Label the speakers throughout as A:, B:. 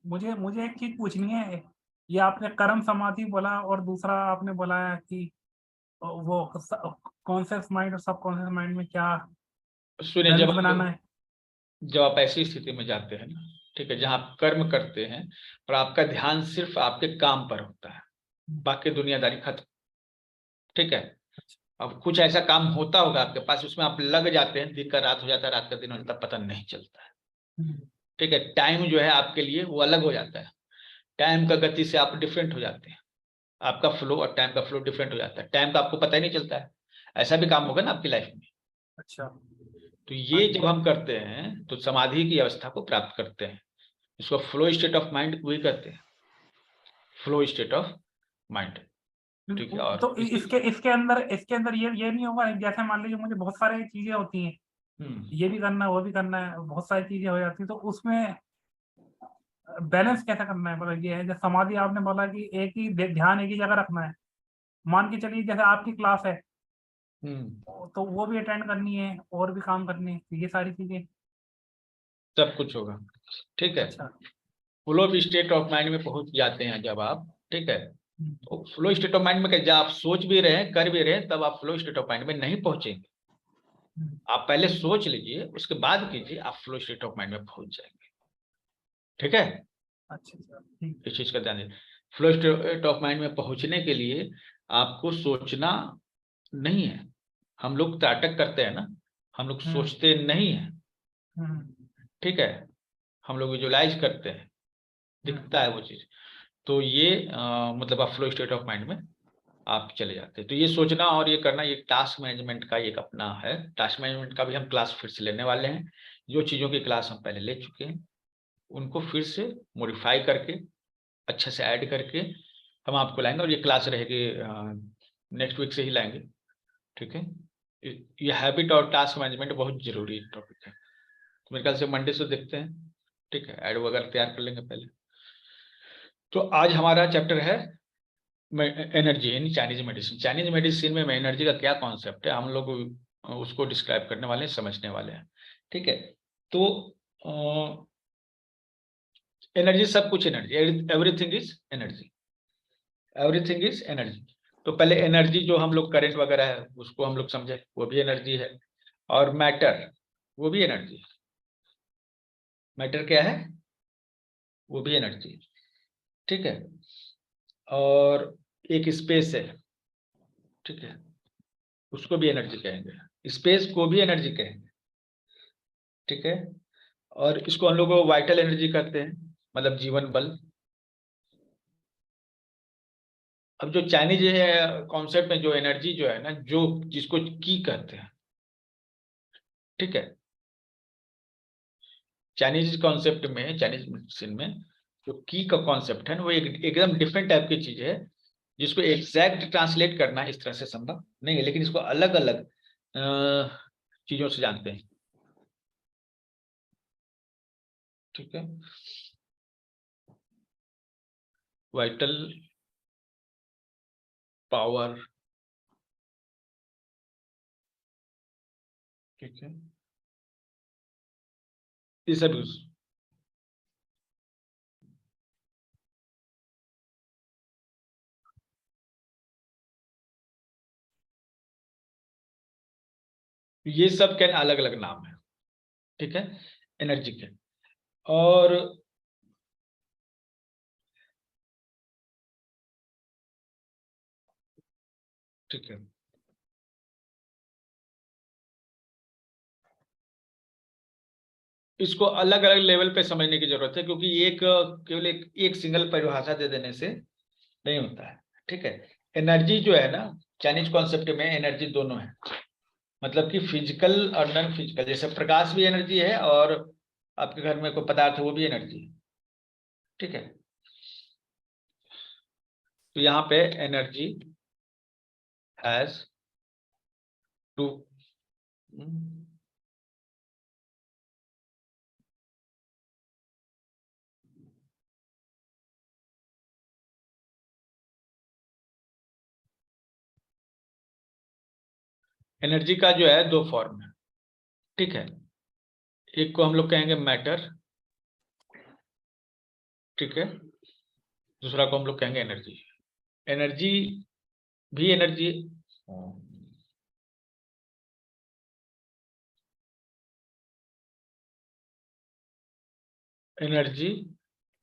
A: मुझे मुझे एक चीज पूछनी है। ये आपने कर्म समाधि बोला और दूसरा आपने बोला है कि वो कॉन्शियस माइंड और सब कॉन्शियस माइंड में क्या
B: सुनिए,
A: बैलेंस बनाना है।
B: जब आप ऐसी स्थिति में जाते हैं ना, ठीक है, जहां आप कर्म करते हैं और आपका ध्यान सिर्फ आपके काम पर होता है, बाकी दुनियादारी खत्म, ठीक है। अब कुछ ऐसा काम होता होगा आपके पास, उसमें आप लग जाते हैं, दिन का रात हो जाता है, रात का दिन हो जाता है, पता नहीं चलता है, ठीक है। टाइम जो है आपके लिए वो अलग हो जाता है, टाइम का गति से आप डिफरेंट हो जाते हैं, आपका फ्लो और टाइम का फ्लो डिफरेंट हो जाता है, टाइम का आपको पता ही नहीं चलता है। ऐसा भी काम होगा ना आपकी लाइफ में।
A: अच्छा।
B: तो
A: हाँ
B: ये
A: जी।
B: जब हम करते हैं तो समाधि की अवस्था को प्राप्त करते हैं, इसको फ्लो स्टेट ऑफ माइंड वही कहते हैं, फ्लो स्टेट ऑफ माइंड, ठीक है। और
A: तो इसके अंदर ये नहीं होगा, जैसे मान लीजिए मुझे बहुत सारी चीजें होती हैं, ये भी करना है वो भी करना है, बहुत सारी चीजें हो जाती हैं, तो उसमें बैलेंस कैसे करना है? मतलब ये है, जैसे समाधि आपने बोला कि एक ही ध्यान एक ही जगह रखना है। मान के चलिए जैसे आपकी क्लास है,
B: हम्म,
A: तो वो भी अटेंड करनी है और भी काम करने हैं, तो ये सारी चीजें।
B: सब कुछ होगा, ठीक है।
A: अच्छा।
B: फ्लो स्टेट ऑफ माइंड में पहुंच जाते हैं जब आप, ठीक है।
A: हम्म,
B: तो फ्लो स्टेट ऑफ माइंड में जब आप सोच भी रहे हैं, कर भी रहे हैं, तब आप फ्लो स्टेट ऑफ माइंड में नहीं पहुंचेंगे।
A: हम्म,
B: आप पहले सोच लीजिए, उसके बाद कीजिए, आप फ्लो स्टेट ऑफ माइंड में पहुंच जाएंगे, ठीक है।
A: अच्छा अच्छा, ठीक।
B: इस चीज का ध्यान दीजिए। फ्लो स्टेट ऑफ माइंड में पहुंचने के लिए आपको सोचना नहीं है। हम लोग नाटक करते हैं ना, हम लोग
A: हम्म
B: सोचते नहीं है,
A: हम्म
B: ठीक है। हम लोग विजुलाइज करते हैं,
A: हम्म
B: दिखता है वो चीज। तो ये मतलब आप फ्लो स्टेट ऑफ माइंड में आप चले जाते हैं। तो ये सोचना और ये करना, ये टास्क मैनेजमेंट का एक अपना है। टास्क मैनेजमेंट का भी हम क्लास फिर से लेने वाले हैं। जो चीज़ों की क्लास हम पहले ले चुके हैं, उनको फिर से मॉडिफाई करके, अच्छे से ऐड करके हम आपको लाएंगे, और ये क्लास रहेगी नेक्स्ट वीक से ही लाएंगे, ठीक है। ये हैबिट और टास्क मैनेजमेंट बहुत जरूरी टॉपिक है। तो मेरे ख्याल से मंडे से देखते हैं, ठीक है, ऐड वगैरह तैयार कर लेंगे पहले। तो आज हमारा चैप्टर है energy in Chinese medicine. Chinese medicine में एनर्जी का क्या कॉन्सेप्ट है, हम लोग उसको डिस्क्राइब करने वाले हैं, समझने वाले हैं, ठीक है। तो एनर्जी, सब कुछ energy, everything is energy, everything is energy. तो पहले एनर्जी जो हम लोग करंट वगैरह है उसको हम लोग समझे, वो भी एनर्जी है। और मैटर, वो भी एनर्जी है। मैटर क्या है? वो भी एनर्जी है, ठीक है। और एक स्पेस है, ठीक है, उसको भी एनर्जी कहेंगे, स्पेस को भी एनर्जी कहेंगे, ठीक है। और इसको हम लोग वाइटल एनर्जी कहते हैं, मतलब जीवन बल। अब जो चाइनीज कॉन्सेप्ट में जो एनर्जी जो है ना, जो जिसको की कहते हैं, ठीक है। चाइनीज कॉन्सेप्ट में, चाइनीज मेडिसिन में जो की का कॉन्सेप्ट है ना, वो एकदम डिफरेंट टाइप की चीज है, जिसको एग्जैक्ट ट्रांसलेट करना इस तरह से संभव नहीं है, लेकिन इसको अलग अलग चीजों से जानते हैं, ठीक है। वाइटल पावर, ठीक है, ये सब ये सब के अलग अलग नाम है, ठीक है, एनर्जी के। और ठीक है, इसको अलग अलग लेवल पे समझने की जरूरत है, क्योंकि एक केवल एक सिंगल परिभाषा दे देने से नहीं होता है, ठीक है। एनर्जी जो है ना, चाइनीज कॉन्सेप्ट में एनर्जी दोनों है, मतलब कि फिजिकल और नॉन फिजिकल। जैसे प्रकाश भी एनर्जी है, और आपके घर में कोई पदार्थ है वो भी एनर्जी है, ठीक है। तो यहाँ पे एनर्जी हैज टू, एनर्जी का जो है दो फॉर्म है, ठीक है। एक को हम लोग कहेंगे मैटर, ठीक है। दूसरा को हम लोग कहेंगे एनर्जी। एनर्जी भी energy energy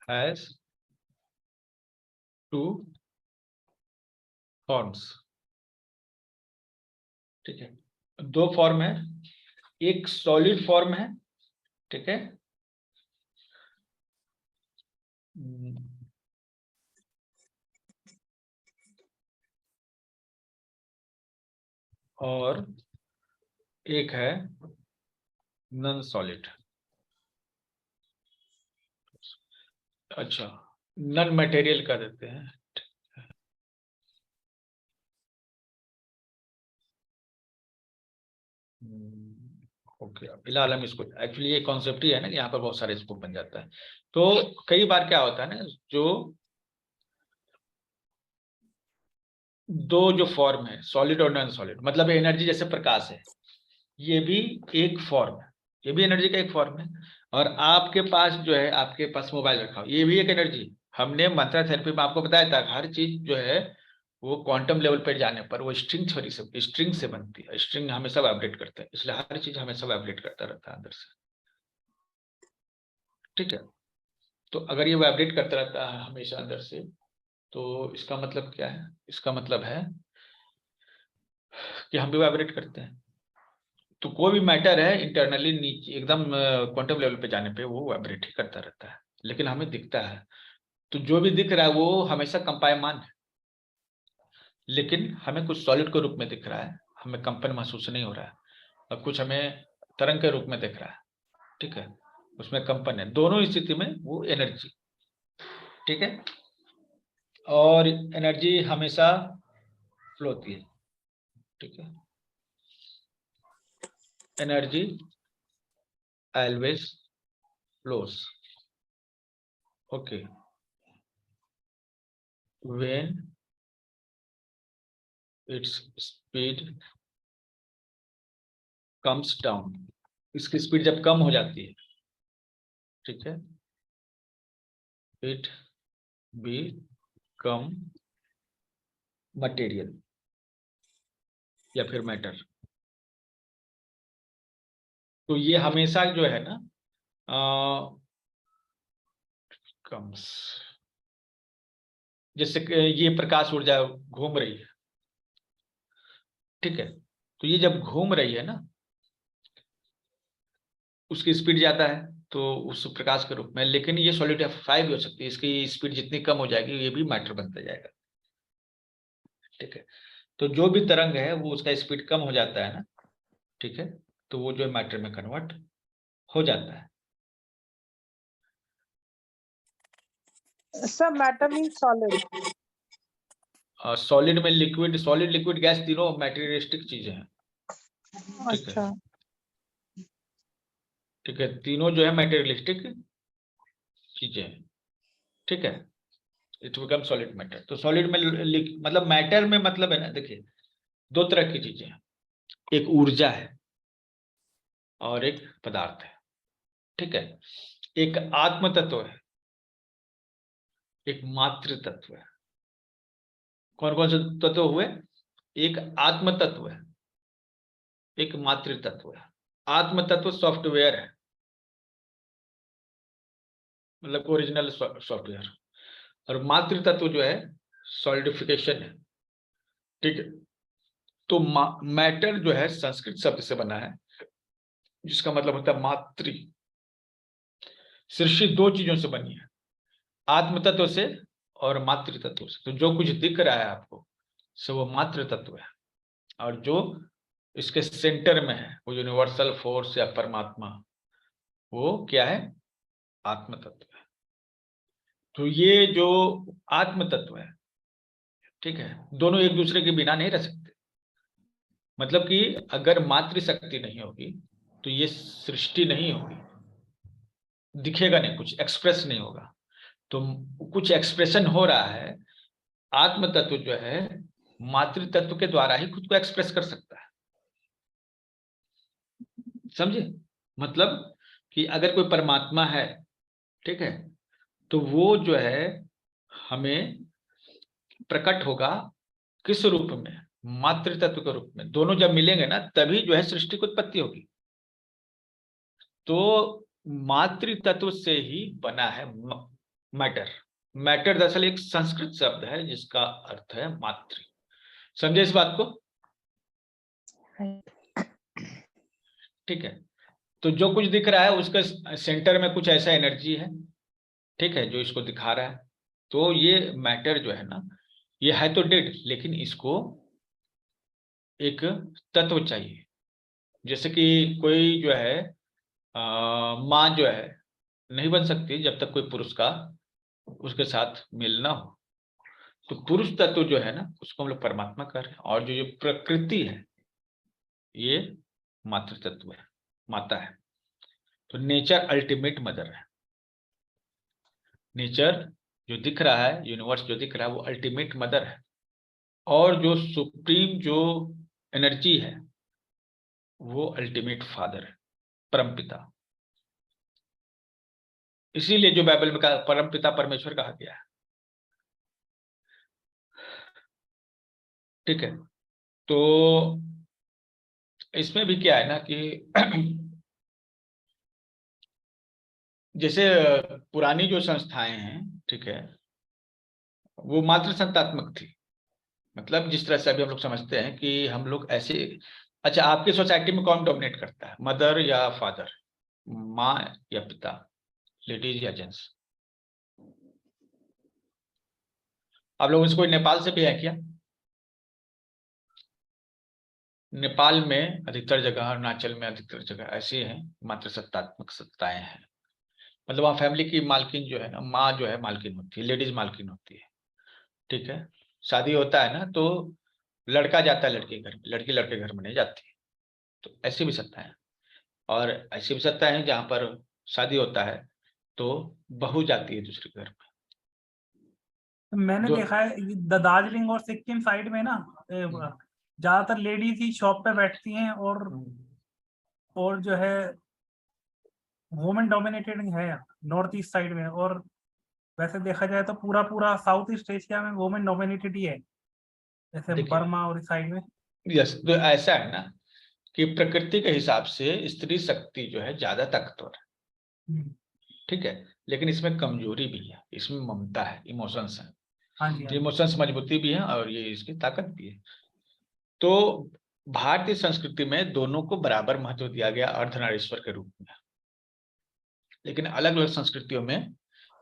B: has two forms, ठीक है। दो फॉर्म है, एक सॉलिड फॉर्म है, ठीक है, और एक है नॉन सॉलिड। अच्छा, नॉन मटेरियल कर देते हैं। ओके, फिलहाल हम इसको, एक्चुअली ये कॉन्सेप्ट ही है ना कि यहाँ पर बहुत सारे स्कोप बन जाता है। तो कई बार क्या होता है ना, जो दो जो फॉर्म है, सॉलिड और नॉन सॉलिड, मतलब एनर्जी जैसे प्रकाश है, ये भी एक फॉर्म है, ये भी एनर्जी का एक फॉर्म है। और आपके पास जो है, आपके पास मोबाइल रखा हो, ये भी एक एनर्जी। हमने मंत्रा थेरेपी में आपको बताया था हर चीज जो है वो क्वांटम लेवल पर जाने पर वो स्ट्रिंग से बनती है। स्ट्रिंग हमेशा वाइब्रेट करता है, इसलिए हर चीज हमेशा वाइब्रेट करता रहता है अंदर से, ठीक है। तो अगर ये वाइब्रेट करता रहता है हमेशा अंदर से, तो इसका मतलब क्या है? इसका मतलब है कि हम भी वाइब्रेट करते हैं। तो कोई भी मैटर है इंटरनली नीचे एकदम क्वांटम लेवल पे जाने पे वो वाइब्रेट ही करता रहता है, लेकिन हमें दिखता है। तो जो भी दिख रहा है वो हमेशा कंपायमान है, लेकिन हमें कुछ सॉलिड के रूप में दिख रहा है, हमें कंपन महसूस नहीं हो रहा है, और कुछ हमें तरंग के रूप में दिख रहा है, ठीक है, उसमें कंपन है। दोनों स्थिति में वो एनर्जी, ठीक है। और एनर्जी हमेशा फ्लो होती है, ठीक है। Energy always flows, okay, when its speed comes down, इसकी स्पीड जब कम हो जाती है, ठीक है, it become material या फिर मैटर। तो ये हमेशा जो है ना कम्स, जैसे ये प्रकाश ऊर्जा घूम रही है, ठीक है। तो ये जब घूम रही है ना, उसकी स्पीड ज्यादा है तो उस प्रकाश के रूप में, लेकिन ये सॉलिडिफाई भी हो सकती है, इसकी स्पीड जितनी कम हो जाएगी ये भी मैटर बनता जाएगा, ठीक है। तो जो भी तरंग है वो उसका स्पीड कम हो जाता है ना, ठीक है, तो वो जो मैटर में कन्वर्ट हो जाता है।
C: Sir matter mean solid.
B: Solid में लिक्विड, सॉलिड लिक्विड गैस तीनों मैटेरियलिस्टिक चीजें हैं, ठीक है।
C: अच्छा,
B: ठीक है, तीनों जो है मैटेरियलिस्टिक चीजें हैं, ठीक है। It become solid matter. तो सॉलिड में मतलब मैटर में मतलब है ना, देखिए दो तरह की चीजें हैं, एक ऊर्जा है और एक पदार्थ है, ठीक है। एक आत्म तत्व है, एक मातृ तत्व है। कौन कौन से तत्व हुए? एक आत्म तत्व है, एक मातृ तत्व है। आत्म तत्व सॉफ्टवेयर है, मतलब ओरिजिनल सॉफ्टवेयर, और मातृ तत्व जो है सॉलिडिफिकेशन है, ठीक है। तो मैटर जो है संस्कृत शब्द से बना है, जिसका मतलब होता है मातृ। सृष्टि दो चीजों से बनी है, आत्म तत्व से और मातृ तत्व से। तो जो कुछ दिख रहा है आपको सो वो मातृ तत्व है, और जो इसके सेंटर में है वो यूनिवर्सल फोर्स या परमात्मा, वो क्या है? आत्म तत्व है। तो ये जो आत्म तत्व है, ठीक है, दोनों एक दूसरे के बिना नहीं रह सकते। मतलब कि अगर मातृ शक्ति नहीं होगी तो ये सृष्टि नहीं होगी, दिखेगा नहीं, कुछ एक्सप्रेस नहीं होगा। तो कुछ एक्सप्रेशन हो रहा है, आत्म तत्व जो है मातृ तत्व के द्वारा ही खुद को एक्सप्रेस कर सकता है, समझे? मतलब कि अगर कोई परमात्मा है, ठीक है, तो वो जो है हमें प्रकट होगा किस रूप में? मातृ तत्व के रूप में। दोनों जब मिलेंगे ना तभी जो है सृष्टि की उत्पत्ति होगी। तो मातृ तत्व से ही बना है मैटर। मैटर दरअसल एक संस्कृत शब्द है जिसका अर्थ है मातृ। समझे इस बात को? ठीक है। तो जो कुछ दिख रहा है उसका सेंटर में कुछ ऐसा एनर्जी है, ठीक है, जो इसको दिखा रहा है। तो ये मैटर जो है ना, ये है तो डेड, लेकिन इसको एक तत्व चाहिए। जैसे कि कोई जो है माँ जो है नहीं बन सकती जब तक कोई पुरुष का उसके साथ मिल ना हो। तो पुरुष तत्व जो है ना उसको हम लोग परमात्मा कर रहे हैं। और जो ये प्रकृति है ये मातृ तत्व है, माता है। तो नेचर अल्टीमेट मदर है। नेचर जो दिख रहा है, यूनिवर्स जो दिख रहा है, वो अल्टीमेट मदर है। और जो सुप्रीम जो एनर्जी है वो अल्टीमेट फादर है, परमपिता। इसीलिए जो बाइबल में कहा परमपिता परमेश्वर कहा गया है। ठीक है। तो इसमें भी क्या है ना कि जैसे पुरानी जो संस्थाएं हैं, ठीक है, वो मात्र संतात्मक थी। मतलब जिस तरह से अभी हम लोग समझते हैं कि हम लोग ऐसे, अच्छा आपकी सोसाइटी में कौन डोमिनेट करता है, मदर या फादर, माँ या पिता, लेडीज या जेंट्स? आप लोगों से कोई नेपाल से भी है क्या? नेपाल में अधिकतर जगह, अरुणाचल में अधिकतर जगह ऐसे हैं मात्र सत्तात्मक सत्ताएं हैं। मतलब वहाँ फैमिली की मालकिन जो है ना, माँ जो है मालकिन होती है, लेडीज मालकिन होती है। ठीक है। शादी होता है ना तो लड़का जाता है लड़के घर में, लड़की लड़के घर में नहीं जाती है। तो ऐसी भी सत्ता है। और ऐसी भी सत्ता है जहाँ पर शादी होता है तो बहू जाती है दूसरे घर में।
A: मैंने
B: जो
A: देखा है दार्जिलिंग और सिक्किम साइड में ना ज्यादातर लेडीज ही शॉप पे बैठती हैं और जो है वुमेन डोमिनेटेड है नॉर्थ ईस्ट साइड में। और वैसे देखा जाए तो पूरा पूरा साउथ ईस्ट एशिया में वुमेन डोमिनेटेड ही है, जैसे
B: देखिए,
A: बर्मा और इस साइड में।
B: यस, तो ऐसा है ना कि प्रकृति के हिसाब से स्त्री शक्ति जो है ज्यादा ताकतवर है। ठीक है। लेकिन इसमें कमजोरी भी है, इसमें ममता है, इमोशंस है।
A: हाँ जी, हाँ जी।
B: इमोशंस मजबूती भी है और ये इसकी ताकत भी है। तो भारतीय संस्कृति में दोनों को बराबर महत्व दिया गया अर्धनारीश्वर के रूप में। लेकिन अलग अलग संस्कृतियों में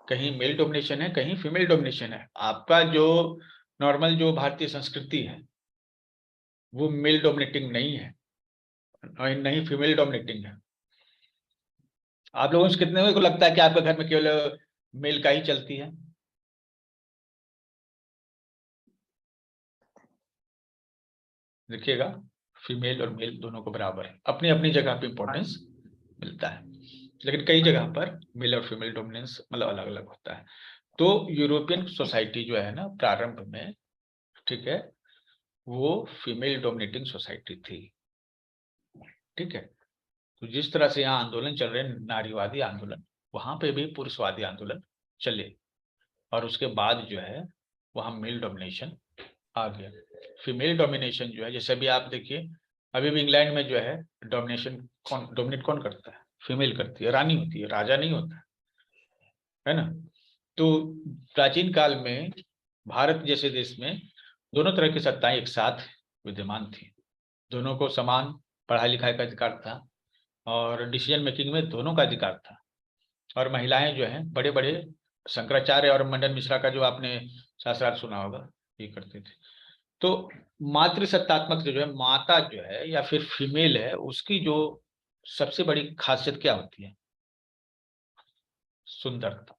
B: कहीं मेल डोमिनेशन है, कहीं फीमेल डोमिनेशन है। आपका जो नॉर्मल जो भारतीय संस्कृति है वो मेल डोमिनेटिंग नहीं है और नहीं फीमेल डोमिनेटिंग है। आप लोगों से कितने को लगता है कि आपके घर में केवल मेल का ही चलती है? देखिएगा, फीमेल और मेल दोनों को बराबर है, अपनी अपनी जगह पे इंपॉर्टेंस मिलता है। लेकिन कई जगह पर मेल और फीमेल डोमिनेंस मतलब अलग अलग होता है। तो यूरोपियन सोसाइटी जो है ना प्रारंभ में, ठीक है, वो फीमेल डोमिनेटिंग सोसाइटी थी। ठीक है। तो जिस तरह से यहाँ आंदोलन चल रहे हैं, नारीवादी आंदोलन, वहां पे भी पुरुषवादी आंदोलन चले। और उसके बाद जो है वहां मेल डोमिनेशन आ गया। फीमेल डोमिनेशन जो है, जैसे अभी आप देखिए, अभी भी इंग्लैंड में जो है डोमिनेशन डोमिनेट कौन करता है? फीमेल करती है, रानी होती है, राजा नहीं होता है ना। तो प्राचीन काल में भारत जैसे देश में दोनों तरह की सत्ताएं एक साथ विद्यमान थी। दोनों को समान पढ़ाई लिखाई का अधिकार था और डिसीजन मेकिंग में दोनों का अधिकार था। और महिलाएं जो हैं बड़े बड़े शंकराचार्य और मंडन मिश्रा का जो आपने शास्त्रार्थ सुना होगा, ये करते थे। तो मातृसत्तात्मक जो है, माता जो है या फिर फीमेल है, उसकी जो सबसे बड़ी खासियत क्या होती है? सुंदरता।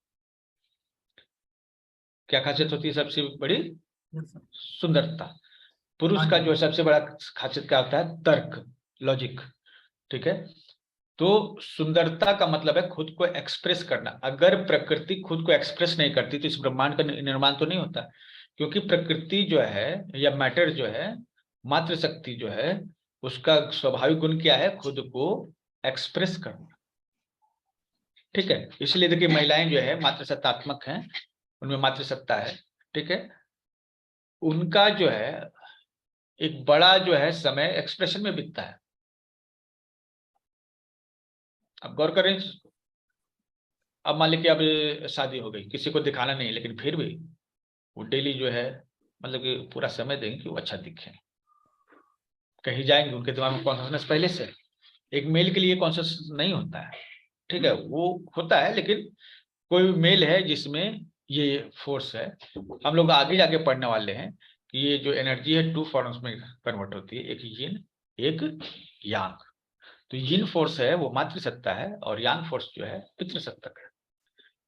B: क्या खासियत होती है सबसे बड़ी? सुंदरता। पुरुष का जो सबसे बड़ा खासियत क्या होता है? तर्क, लॉजिक। ठीक है। तो सुंदरता का मतलब है खुद को एक्सप्रेस करना। अगर प्रकृति खुद को एक्सप्रेस नहीं करती तो इस ब्रह्मांड का निर्माण तो नहीं होता। क्योंकि प्रकृति जो है या मैटर जो है, मातृशक्ति जो है, उसका स्वाभाविक गुण क्या है? खुद को एक्सप्रेस करना। ठीक है। इसलिए देखिए महिलाएं जो है मातृसत्तात्मक हैं, उनमें मातृसत्ता है, ठीक है। उनका जो है एक बड़ा जो है समय एक्सप्रेशन में बीतता है। अब गौर करें, अब मान लीजिए अब शादी हो गई, किसी को दिखाना नहीं, लेकिन फिर भी वो डेली जो है मतलब कि पूरा समय देंगे कि वो अच्छा दिखे। कहीं जाएंगे उनके दिमाग में कॉन्शियसनेस पहले से, एक मेल के लिए कॉन्शियस नहीं होता है, ठीक है, वो होता है, लेकिन कोई मेल है जिसमें ये फोर्स है। हम लोग आगे जाके पढ़ने वाले हैं कि ये जो एनर्जी है 2 फॉर्म्स में कन्वर्ट होती है, एक यिन एक यांग। तो यिन फोर्स है वो मातृसत्ता है और यांग फोर्स जो है पितृसत्ता है,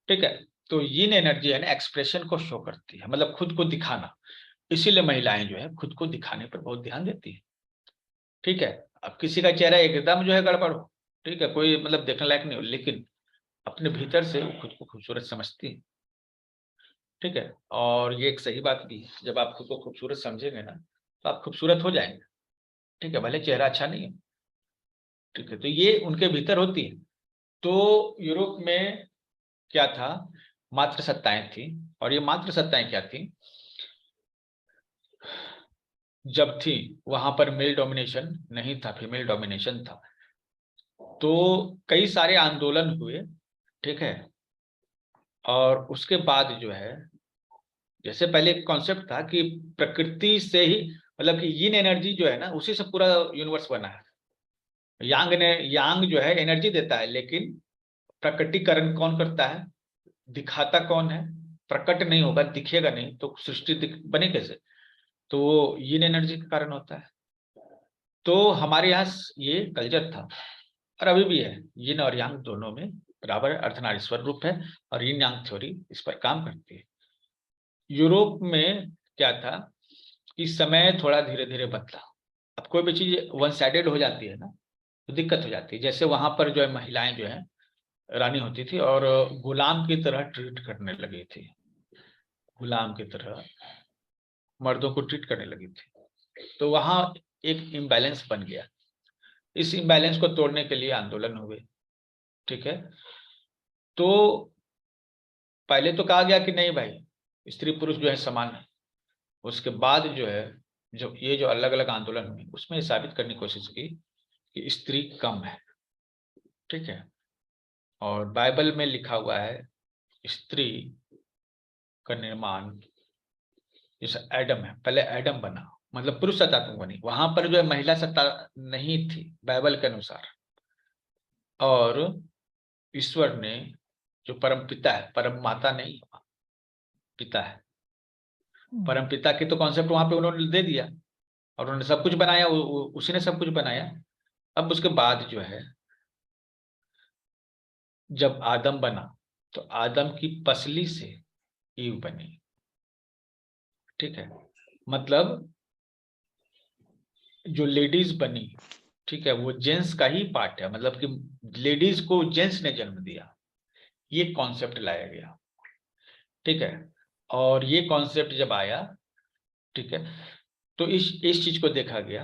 B: ठीक है। तो यिन एनर्जी है ना एक्सप्रेशन को शो करती है, मतलब खुद को दिखाना। इसीलिए महिलाएं जो है खुद को दिखाने पर बहुत ध्यान देती है, ठीक है। अब किसी का चेहरा एकदम जो है गड़बड़ हो, ठीक है, कोई मतलब देखने लायक नहीं हो, लेकिन अपने भीतर से वो खुद को खूबसूरत समझती है, ठीक है। और ये एक सही बात भी है, जब आप खुद को खूबसूरत समझेंगे ना तो आप खूबसूरत हो जाएंगे, ठीक है, भले चेहरा अच्छा नहीं है, ठीक है। तो ये उनके भीतर होती है। तो यूरोप में क्या था, मातृसत्ताएं थी। और ये मातृसत्ताएं क्या थी, जब थी वहां पर मेल डोमिनेशन नहीं था, फीमेल डोमिनेशन था। तो कई सारे आंदोलन हुए, ठीक है। और उसके बाद जो है, जैसे पहले एक कॉन्सेप्ट था कि प्रकृति से ही मतलब कि यिन एनर्जी जो है ना उसी से पूरा यूनिवर्स बना है। यांग जो है एनर्जी देता है, लेकिन प्रकटीकरण कौन करता है, दिखाता कौन है। प्रकट नहीं होगा, दिखेगा नहीं तो सृष्टि बने कैसे। तो वो यिन एनर्जी के कारण होता है। तो हमारे यहाँ ये कल्चर था और अभी भी है, यिन और यांग दोनों में बराबर अर्धनारीश्वर रूप है, और यिन यांग थ्योरी इस पर काम करती है। यूरोप में क्या था कि समय थोड़ा धीरे धीरे बदला। अब कोई भी चीज वन साइडेड हो जाती है ना तो दिक्कत हो जाती है। जैसे वहां पर जो है महिलाएं जो है रानी होती थी और गुलाम की तरह ट्रीट करने लगी थी, गुलाम की तरह मर्दों को ट्रीट करने लगी थी। तो वहां एक इम्बैलेंस बन गया। इस इम्बैलेंस को तोड़ने के लिए आंदोलन हुए, ठीक है। तो पहले तो कहा गया कि नहीं भाई स्त्री पुरुष जो है समान है। उसके बाद जो है जो अलग अलग आंदोलन हुए उसमें साबित करने की कोशिश की कि स्त्री कम है, ठीक है। और बाइबल में लिखा हुआ है स्त्री का निर्माण, जैसे एडम है, पहले एडम बना मतलब पुरुष सत्तात्मक बनी, वहां पर जो है महिला सत्ता नहीं थी बाइबल के अनुसार। और ईश्वर ने जो परम पिता है, परम माता नहीं पिता है, परम पिता की तो कॉन्सेप्ट वहां पे उन्होंने दे दिया और उन्होंने सब कुछ बनाया, उसी ने सब कुछ बनाया। अब उसके बाद जो है जब आदम बना तो आदम की पसली से ईव बनी, ठीक है। मतलब जो लेडीज बनी, ठीक है, वो जेंट्स का ही पार्ट है, मतलब कि लेडीज को जेंट्स ने जन्म दिया, ये कॉन्सेप्ट लाया गया, ठीक है। और ये कॉन्सेप्ट जब आया, ठीक है, तो इस चीज को देखा गया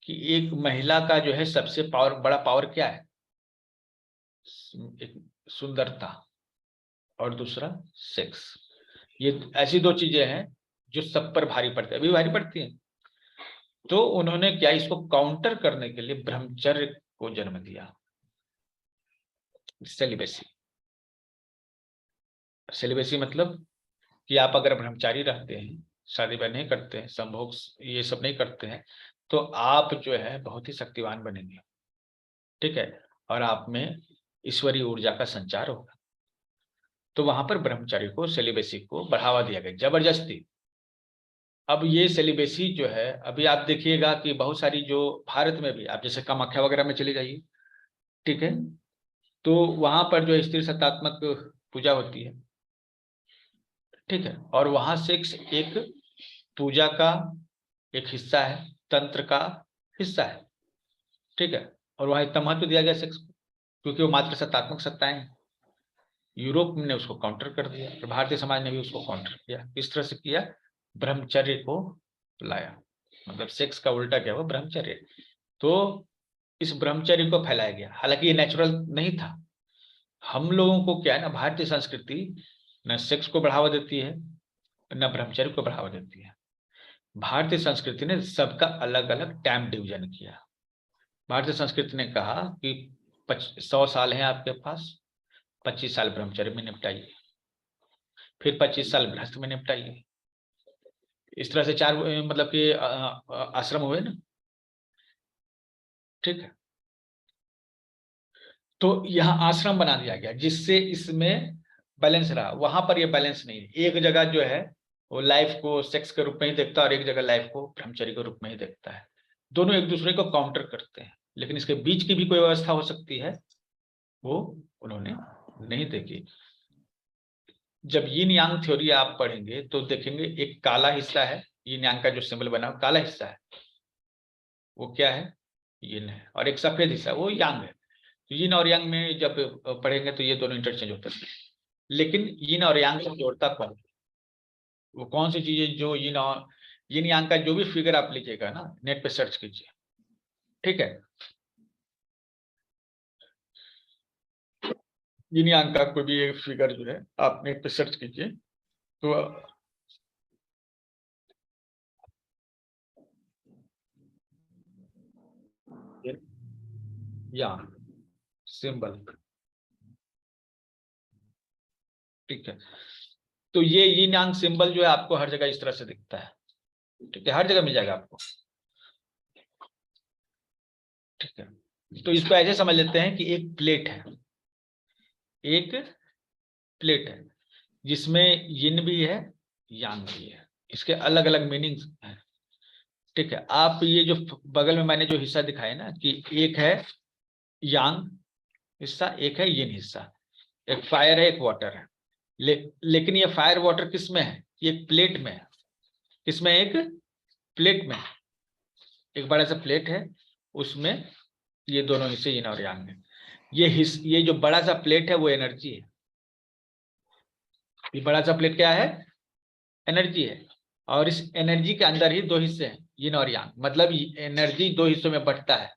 B: कि एक महिला का जो है सबसे बड़ा पावर क्या है, एक सुंदरता और दूसरा सेक्स। ये ऐसी दो चीजें हैं जो सब पर भारी पड़ती है, अभी भारी पड़ती हैं। तो उन्होंने क्या इसको काउंटर करने के लिए ब्रह्मचर्य को जन्म दिया, सेलिबेसी। सेलिबेसी मतलब कि आप अगर ब्रह्मचारी रहते हैं, शादी ब्याह नहीं करते हैं, संभोग ये सब नहीं करते हैं, तो आप जो है बहुत ही शक्तिवान बनेंगे, ठीक है, और आप में ईश्वरीय ऊर्जा का संचार होगा। तो वहां पर ब्रह्मचारी को, सेलिबेसी को बढ़ावा दिया गया जबरदस्ती। अब ये सेलिबेसी जो है अभी आप देखिएगा कि बहुत सारी जो भारत में भी, आप जैसे कामाख्या वगैरह में चले जाइए, ठीक है, तो वहां पर जो स्त्री सत्तात्मक पूजा होती है, ठीक है, और वहां सेक्स एक पूजा का एक हिस्सा है, तंत्र का हिस्सा है, ठीक है। और वहां इतना महत्व दिया गया सेक्स को क्योंकि वो मात्र सत्तात्मक सत्ताएं हैं। यूरोप ने उसको काउंटर कर दिया और भारतीय समाज ने भी उसको काउंटर किया। किस तरह से किया, ब्रह्मचर्य को लाया, मतलब सेक्स का उल्टा क्या हुआ, ब्रह्मचर्य। तो इस ब्रह्मचर्य को फैलाया गया, हालांकि ये नेचुरल नहीं था। हम लोगों को क्या है ना, भारतीय संस्कृति न सेक्स को बढ़ावा देती है न ब्रह्मचर्य को बढ़ावा देती है। भारतीय संस्कृति ने सबका अलग अलग टाइम डिवीजन किया। भारतीय संस्कृति ने कहा कि 100 साल हैं आपके पास, 25 साल ब्रह्मचर्य में निपटाइए, फिर 25 साल गृहस्थ में निपटाइए। इस तरह से 4 मतलब कि आश्रम हुए ना, ठीक है। तो यहाँ आश्रम बना दिया गया जिससे इसमें बैलेंस रहा। वहां पर ये बैलेंस नहीं है। एक जगह जो है वो लाइफ को सेक्स के रूप में ही देखता है और एक जगह लाइफ को ब्रह्मचर्य के रूप में ही देखता है। दोनों एक दूसरे को काउंटर करते हैं, लेकिन इसके बीच की भी कोई व्यवस्था हो सकती है, वो उन्होंने नहीं देखी। जब यिन यांग थ्योरी आप पढ़ेंगे तो देखेंगे एक काला हिस्सा है, यिन यांग का जो सिंबल बना काला हिस्सा है, वो क्या है, यिन है, और एक सफेद हिस्सा वो यांग है। यिन और यांग में जब पढ़ेंगे तो ये दोनों इंटरचेंज होते हैं, लेकिन यिन और यांग को जोड़ता कौन, वो कौन सी चीजें जो यिन यांग का जो भी फिगर आप लिखिएगा ना, नेट पे सर्च कीजिए, ठीक है। यिन यांग का कोई भी एक फिगर जो है आप नेट पे सर्च कीजिए तो यांग सिंबल, ठीक है। तो ये यिन यांग सिंबल जो है आपको हर जगह इस तरह से दिखता है, ठीक है, हर जगह मिल जाएगा आपको, ठीक है। तो इसको ऐसे समझ लेते हैं कि एक प्लेट है, एक प्लेट है जिसमें यिन भी है यांग भी है, इसके अलग अलग मीनिंग्स हैं, ठीक है। आप ये जो बगल में मैंने जो हिस्सा दिखाया ना कि एक है यांग हिस्सा, एक है यिन हिस्सा, एक फायर है एक वाटर है, लेकिन ये फायर वाटर किस में है, ये प्लेट में है। किसमें, एक प्लेट में, एक बड़ा सा प्लेट है उसमें ये दोनों हिस्से यिन और यांग है। ये जो बड़ा सा प्लेट है वो एनर्जी है, ये बड़ा सा प्लेट क्या है, एनर्जी है, और इस एनर्जी के अंदर ही दो हिस्से हैं यिन और यांग, मतलब एनर्जी दो हिस्सों में बंटता है,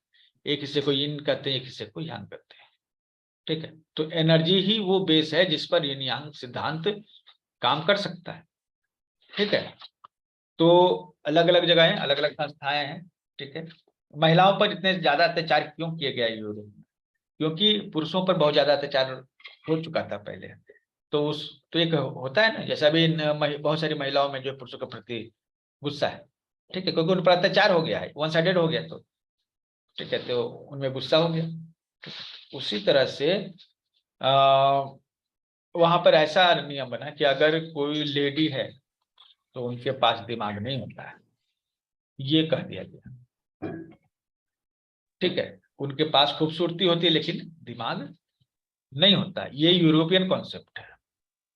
B: एक हिस्से को यिन कहते हैं एक हिस्से को यांग कहते हैं, ठीक है। तो एनर्जी ही वो बेस है जिस पर यिन यांग सिद्धांत काम कर सकता है, ठीक है। तो अलग अलग जगह अलग अलग संस्थाएं हैं, ठीक है। महिलाओं पर इतने ज्यादा अत्याचार क्यों किए गया यूरोप में, क्योंकि पुरुषों पर बहुत ज्यादा अत्याचार हो चुका था पहले। तो एक होता है ना, जैसा भी बहुत सारी महिलाओं में जो पुरुषों के प्रति गुस्सा है, ठीक है, क्योंकि उन पर अत्याचार हो गया है, वन साइडेड हो गया, तो ठीक है, तो उनमें गुस्सा हो गया। उसी तरह से वहां पर ऐसा नियम बना कि अगर कोई लेडी है तो उनके पास दिमाग नहीं होता है, ये कह दिया गया, ठीक है। उनके पास खूबसूरती होती है लेकिन दिमाग नहीं होता, ये यूरोपियन कॉन्सेप्ट है।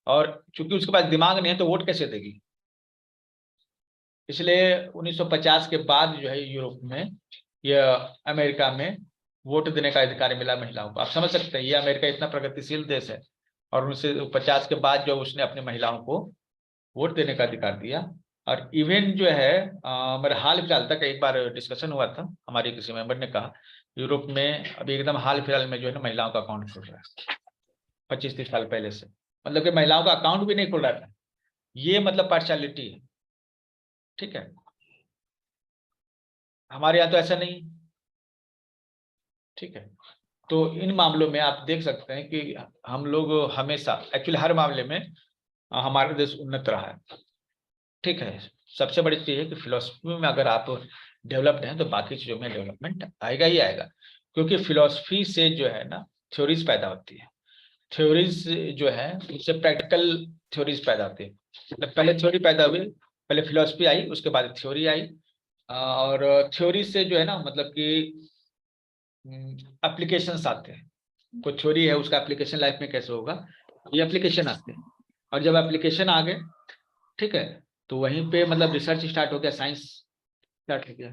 B: और चूंकि उसके पास दिमाग नहीं है तो वोट कैसे देगी, इसलिए 1950 के बाद जो है यूरोप में या अमेरिका में वोट देने का अधिकार मिला महिलाओं को। आप समझ सकते हैं ये अमेरिका इतना प्रगतिशील देश है और 1950 के बाद जो उसने अपनी महिलाओं को वोट देने का अधिकार दिया। और इवन जो है मेरे हाल फिलहाल तक एक बार डिस्कशन हुआ था, हमारे किसी मेंबर ने कहा यूरोप में अभी एकदम हाल फिलहाल में जो है ना महिलाओं का अकाउंट खुल रहा है, 25-30 साल पहले से, मतलब कि महिलाओं का अकाउंट भी नहीं खुल रहा था। ये मतलब पार्शियलिटी है, ठीक है। हमारे यहाँ तो ऐसा नहीं, ठीक है। तो इन मामलों में आप देख सकते हैं कि हम लोग हमेशा एक्चुअली हर मामले में हमारा देश उन्नत रहा है, ठीक है। सबसे बड़ी चीज है कि फिलोसफी में अगर आप डेवलप्ड हैं तो बाकी चीजों में डेवलपमेंट आएगा ही आएगा, क्योंकि फिलोसफी से जो है ना थ्योरीज पैदा होती है, थ्योरीज जो है उससे प्रैक्टिकल थ्योरीज पैदा होती है। मतलब पहले थ्योरी पैदा हुई, पहले फिलोसफी आई उसके बाद थ्योरी आई, और थ्योरी से जो है ना मतलब कि एप्लीकेशंस आते हैं। कोई थ्योरी है उसका एप्लीकेशन लाइफ में कैसे होगा, ये एप्लीकेशन आते हैं, और जब एप्लीकेशन आ गए, ठीक है, तो वहीं पे मतलब रिसर्च स्टार्ट हो गया, साइंस स्टार्ट हो गया,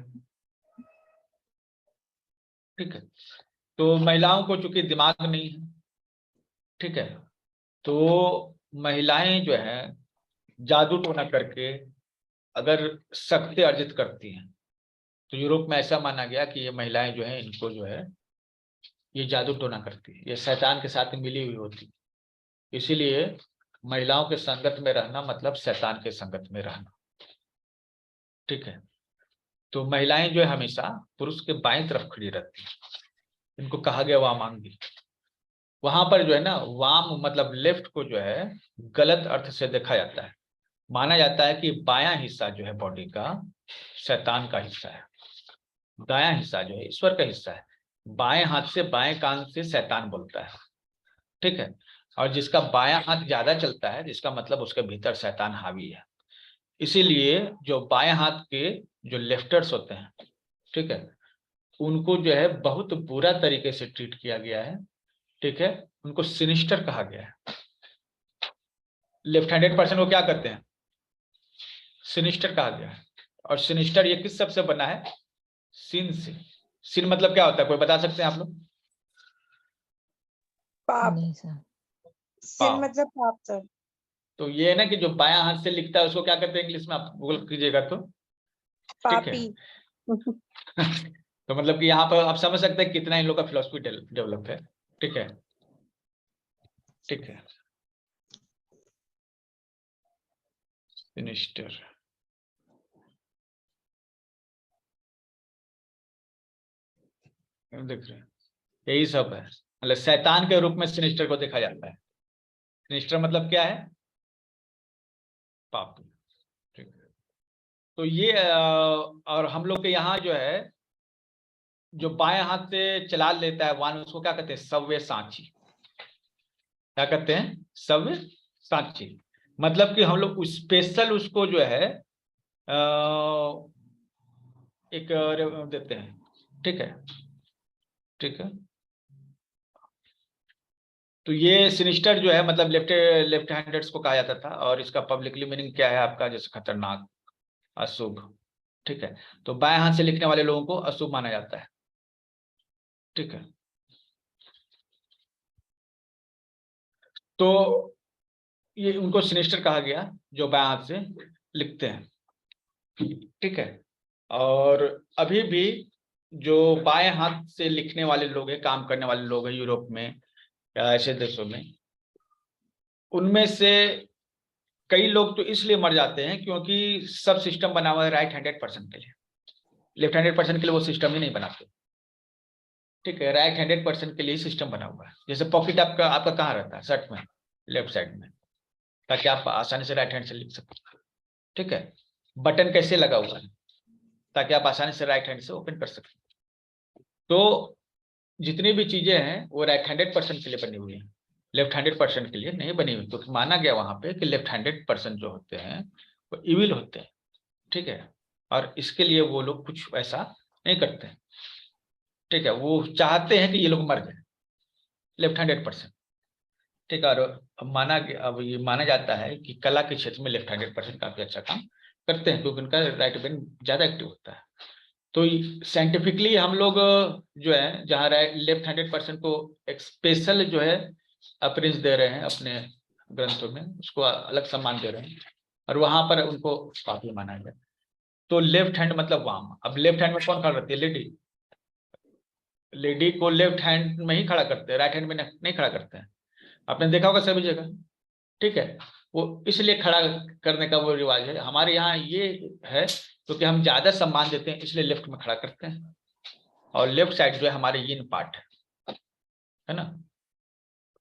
B: ठीक है। तो महिलाओं को चूंकि दिमाग नहीं है, ठीक है, तो महिलाएं जो है जादू टोना करके अगर शक्ति अर्जित करती हैं तो यूरोप में ऐसा माना गया कि ये महिलाएं जो है इनको जो है ये जादू टोना करती है, ये शैतान के साथ मिली हुई होती है। इसीलिए महिलाओं के संगत में रहना मतलब शैतान के संगत में रहना। ठीक है, तो महिलाएं जो है हमेशा पुरुष के बाईं तरफ खड़ी रहती है, इनको कहा गया वामांगी। वहां पर जो है ना, वाम मतलब लेफ्ट को जो है गलत अर्थ से देखा जाता है। माना जाता है कि बायां हिस्सा जो है बॉडी का शैतान का हिस्सा है, दायां हिस्सा जो है ईश्वर का हिस्सा है। बाएं हाथ से, बाएं कान से शैतान बोलता है। ठीक है, और जिसका बायां हाथ ज्यादा चलता है, जिसका मतलब उसके भीतर शैतान हावी है। इसीलिए जो बाएं हाथ के जो लेफ्टर्स होते हैं, ठीक है, उनको जो है बहुत बुरा तरीके से ट्रीट किया गया है। ठीक है, उनको सिनिस्टर कहा गया है। लेफ्ट हैंडेड पर्सन को क्या करते हैं? सिनिस्टर कहा गया है। और सिनिस्टर ये किस शब्द से बना है? सिन से। सिन मतलब क्या होता है, कोई बता सकते हैं आप लोग?
C: पाप।
D: नहीं सर।
C: सिन
B: पाप।
C: मतलब पाप सर।
B: तो ये है ना कि जो बायां हाथ से लिखता है उसको क्या कहते हैं इंग्लिश में, आप गूगल कीजिएगा तो। ठीक है।
C: पापी।
B: तो मतलब कि यहाँ पर आप समझ सकते हैं कितना इन लोग का फिलोसफी डेवलप है। ठीक है, ठीक है। सिनिस्टर, देख रहे हैं, यही सब है। मतलब शैतान के रूप में सिनिस्टर को देखा जाता है। सिनिस्टर मतलब क्या है? पापी। ठीक है, तो ये और हम लोग के यहाँ जो है, जो बाएं हाथ से चला लेता है वान, उसको क्या कहते हैं? सव्य साची। क्या कहते हैं? सव्य साची। मतलब कि हम लोग स्पेशल उसको जो है एक देते हैं। ठीक है, ठीक है। तो ये सिनिस्टर जो है मतलब लेफ्ट हैंडर्स को कहा जाता था, और इसका पब्लिकली मीनिंग क्या है आपका? जैसे खतरनाक, अशुभ। ठीक है, तो बाएं हाथ से लिखने वाले लोगों को अशुभ माना जाता है। ठीक है, तो ये उनको सिनिस्टर कहा गया जो बाएं हाथ से लिखते हैं। ठीक है, और अभी भी जो बाएं हाथ से लिखने वाले लोग हैं, काम करने वाले लोग हैं यूरोप में या ऐसे देशों में, उनमें से कई लोग तो इसलिए मर जाते हैं क्योंकि सब सिस्टम बना हुआ है राइट हैंडेड पर्सन के लिए। लेफ्ट हैंडेड पर्सन के लिए वो सिस्टम ही नहीं बनाते। ठीक है, राइट हैंडेड पर्सन के लिए सिस्टम बना हुआ है। जैसे पॉकेट आपका कहाँ रहता है? शर्ट में, लेफ्ट साइड में, ताकि आप आसानी से राइट हैंड से लिख सकें। ठीक है, बटन कैसे लगा हुआ है? ताकि आप आसानी से राइट हैंड से ओपन कर सकें। तो जितनी भी चीजें हैं वो राइट हैंडेड पर्सन के लिए बनी हुई है, लेफ्ट हैंडेड पर्सन के लिए नहीं बनी हुई। तो माना गया वहां पे कि लेफ्ट हैंडेड पर्सन जो होते हैं वो इविल होते हैं। ठीक है, और इसके लिए वो लोग कुछ ऐसा नहीं करते हैं। ठीक है, वो चाहते हैं कि ये लोग मर जाए, लेफ्ट हैंडेड पर्सन। ठीक है, और अब ये माना जाता है कि कला के क्षेत्र में लेफ्ट हैंडेड पर्सन काफी अच्छा काम करते हैं, क्योंकि उनका राइट ब्रेन ज्यादा एक्टिव होता है। तो साइंटिफिकली हम लोग जो है जहाँ लेफ्ट हैंडेड पर्सन को एक स्पेशल जो है अपीयरेंस दे रहे हैं अपने ग्रंथों में, उसको अलग सम्मान दे रहे हैं, और वहां पर उनको काफी माना गया। तो लेफ्ट हैंड मतलब वाम। अब लेफ्ट हैंड में कौन खड़ा रहती है? लेडी। लेडी को लेफ्ट हैंड में ही खड़ा करते हैं, राइट हैंड में नहीं खड़ा करते हैं। आपने देखा होगा सभी जगह। ठीक है, वो इसलिए खड़ा करने का वो रिवाज है। हमारे यहाँ ये है क्योंकि हम ज्यादा सम्मान देते हैं, इसलिए लेफ्ट में खड़ा करते हैं। और लेफ्ट साइड जो है हमारे यिन पार्ट है ना।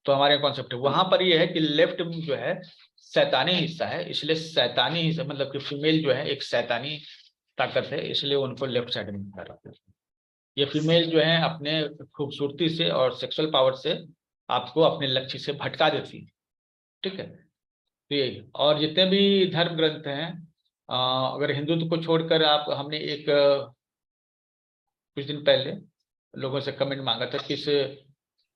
B: तो हमारे कॉन्सेप्ट है वहां पर ये है कि लेफ्ट जो है शैतानी हिस्सा है, इसलिए शैतानी हिस्सा मतलब कि फीमेल जो है एक शैतानी ताकत है, इसलिए उनको लेफ्ट साइड में खड़ा रखते हैं। ये फीमेल जो है अपने खूबसूरती से और सेक्सुअल पावर से आपको अपने लक्ष्य से भटका देती है। ठीक है, तो यही। और जितने भी धर्म ग्रंथ हैं, अगर हिंदुत्व को छोड़कर आप, हमने एक कुछ दिन पहले लोगों से कमेंट मांगा था कि इस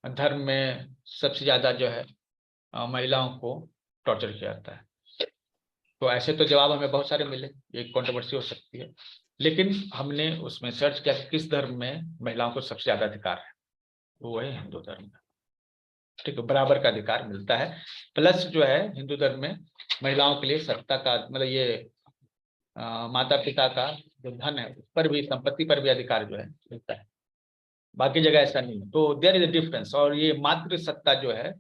B: धर्म में सबसे ज्यादा जो है महिलाओं को टॉर्चर किया जाता है। तो ऐसे तो जवाब हमें बहुत सारे मिले, ये कंट्रोवर्सी हो सकती है, लेकिन हमने उसमें सर्च किया कि किस धर्म में महिलाओं को सबसे ज्यादा अधिकार है, वो है हिंदू धर्म में। ठीक है, बराबर का अधिकार मिलता है। प्लस जो है हिंदू धर्म में महिलाओं के लिए सत्ता का मतलब ये माता पिता का जो धन है उस पर भी, संपत्ति पर भी अधिकार जो है मिलता है। बाकी जगह ऐसा नहीं है। तो देयर इज अ डिफरेंस। और ये मात्र सत्ता जो है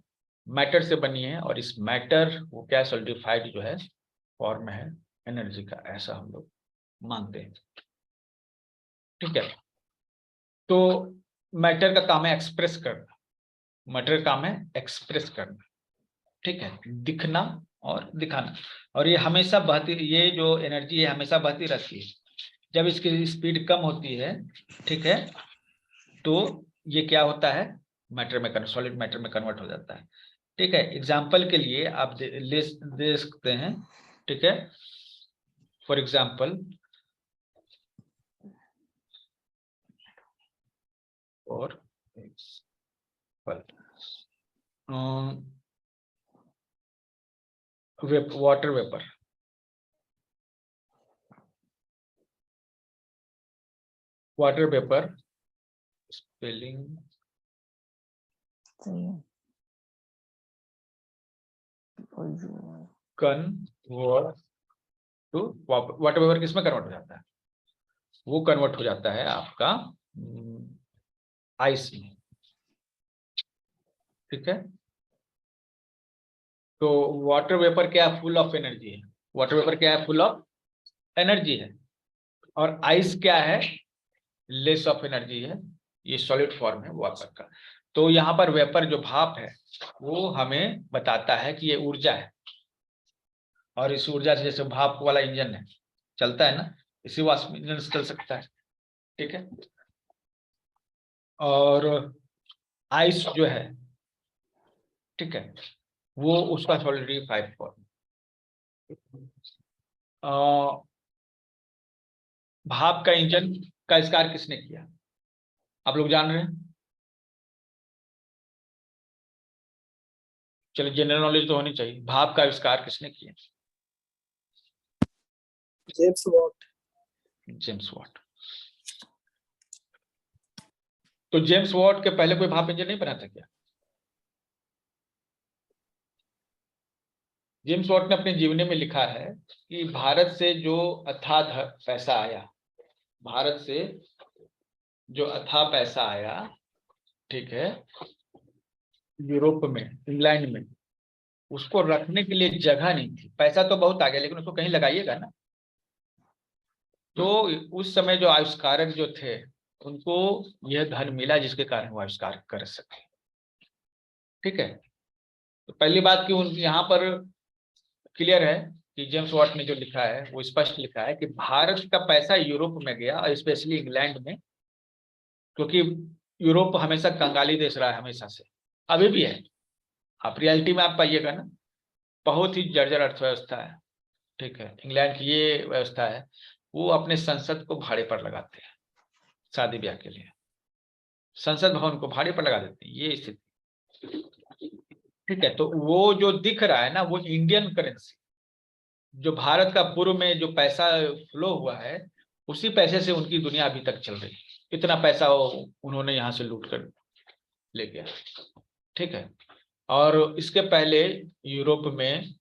B: मैटर से बनी है, और इस मैटर वो क्या सॉलिडिफाइड जो है फॉर्म है एनर्जी का, ऐसा हम लोग मानते हैं। ठीक है, तो मैटर का काम है एक्सप्रेस करना, मैटर का काम है एक्सप्रेस करना, ठीक है, दिखना और दिखाना। और ये हमेशा बहती, ये जो एनर्जी है हमेशा बहती रहती है। जब इसकी स्पीड कम होती है, ठीक है, तो ये क्या होता है, मैटर में, सॉलिड मैटर में कन्वर्ट हो जाता है। ठीक है, एग्जाम्पल के लिए आप दे सकते हैं। ठीक है, फॉर एग्जाम्पल, और water vapour, water vapour spelling convert to, water vapour किसमें कन्वर्ट हो जाता है, वो कन्वर्ट हो जाता है आपका आइस में। ठीक है, तो वाटर वेपर क्या है, फुल ऑफ एनर्जी है। वाटर वेपर क्या है, फुल ऑफ एनर्जी है। और आइस क्या है, लेस ऑफ एनर्जी है। ये सॉलिड फॉर्म है वाटर का। तो यहाँ पर वेपर जो भाप है वो हमें बताता है कि ये ऊर्जा है, और इस ऊर्जा से, जैसे भाप वाला इंजन है चलता है ना, इसी वाष्प इंजन से चल सकता है। ठीक है, और आइस जो है, ठीक है, वो उसका सॉलिडिफाइड फॉर्म। भाप का इंजन का आविष्कार किसने किया, आप लोग जान रहे हैं? चलिए, जनरल नॉलेज तो होनी चाहिए। भाप का आविष्कार किसने किया?
C: James Watt.
B: James Watt. तो जेम्स वॉट के पहले कोई भाप इंजन नहीं बना था क्या? जेम्स वॉट ने अपने जीवनी में लिखा है कि भारत से जो अथाह पैसा आया, भारत से जो अथाह पैसा आया, ठीक है, यूरोप में, इंग्लैंड में, उसको रखने के लिए जगह नहीं थी। पैसा तो बहुत आ गया, लेकिन उसको कहीं लगाइएगा ना। तो उस समय जो आविष्कारक जो थे, उनको यह धन मिला जिसके कारण वो आविष्कार कर सके। ठीक है, तो पहली बात कि यहाँ पर क्लियर है कि जेम्स वॉट ने जो लिखा है वो स्पष्ट लिखा है कि भारत का पैसा यूरोप में गया, और स्पेशली इंग्लैंड में, क्योंकि यूरोप हमेशा कंगाली देश रहा है, हमेशा से, अभी भी है। आप रियलिटी में आप पाइएगा ना, बहुत ही जर्जर अर्थव्यवस्था है। ठीक है, इंग्लैंड की ये व्यवस्था है, वो अपने संसद को भाड़े पर लगाते हैं शादी ब्याह के लिए, संसद भवन को भाड़े पर लगा देते हैं, ये स्थिति। ठीक है, तो वो जो दिख रहा है ना, वो इंडियन करेंसी, जो भारत का पूर्व में जो पैसा फ्लो हुआ है, उसी पैसे से उनकी दुनिया अभी तक चल रही है। इतना पैसा उन्होंने यहाँ से लूट कर ले गया। ठीक है, और इसके पहले यूरोप में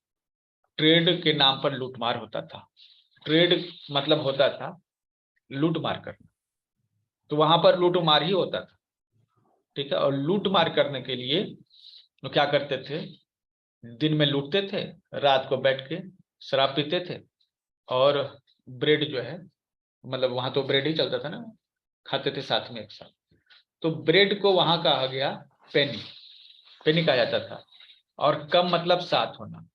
B: ट्रेड के नाम पर लूटमार होता था। ट्रेड मतलब होता था लूटमार करना, तो वहां पर लूटमार ही होता था। ठीक है, और लूटमार करने के लिए वो क्या करते थे, दिन में लूटते थे, रात को बैठ के शराब पीते थे, और ब्रेड जो है, मतलब वहां तो ब्रेड ही चलता था ना, खाते थे साथ में एक साथ। तो ब्रेड को वहां कहा गया पेनी, पेनी कहा जाता था। और कम मतलब साथ होना,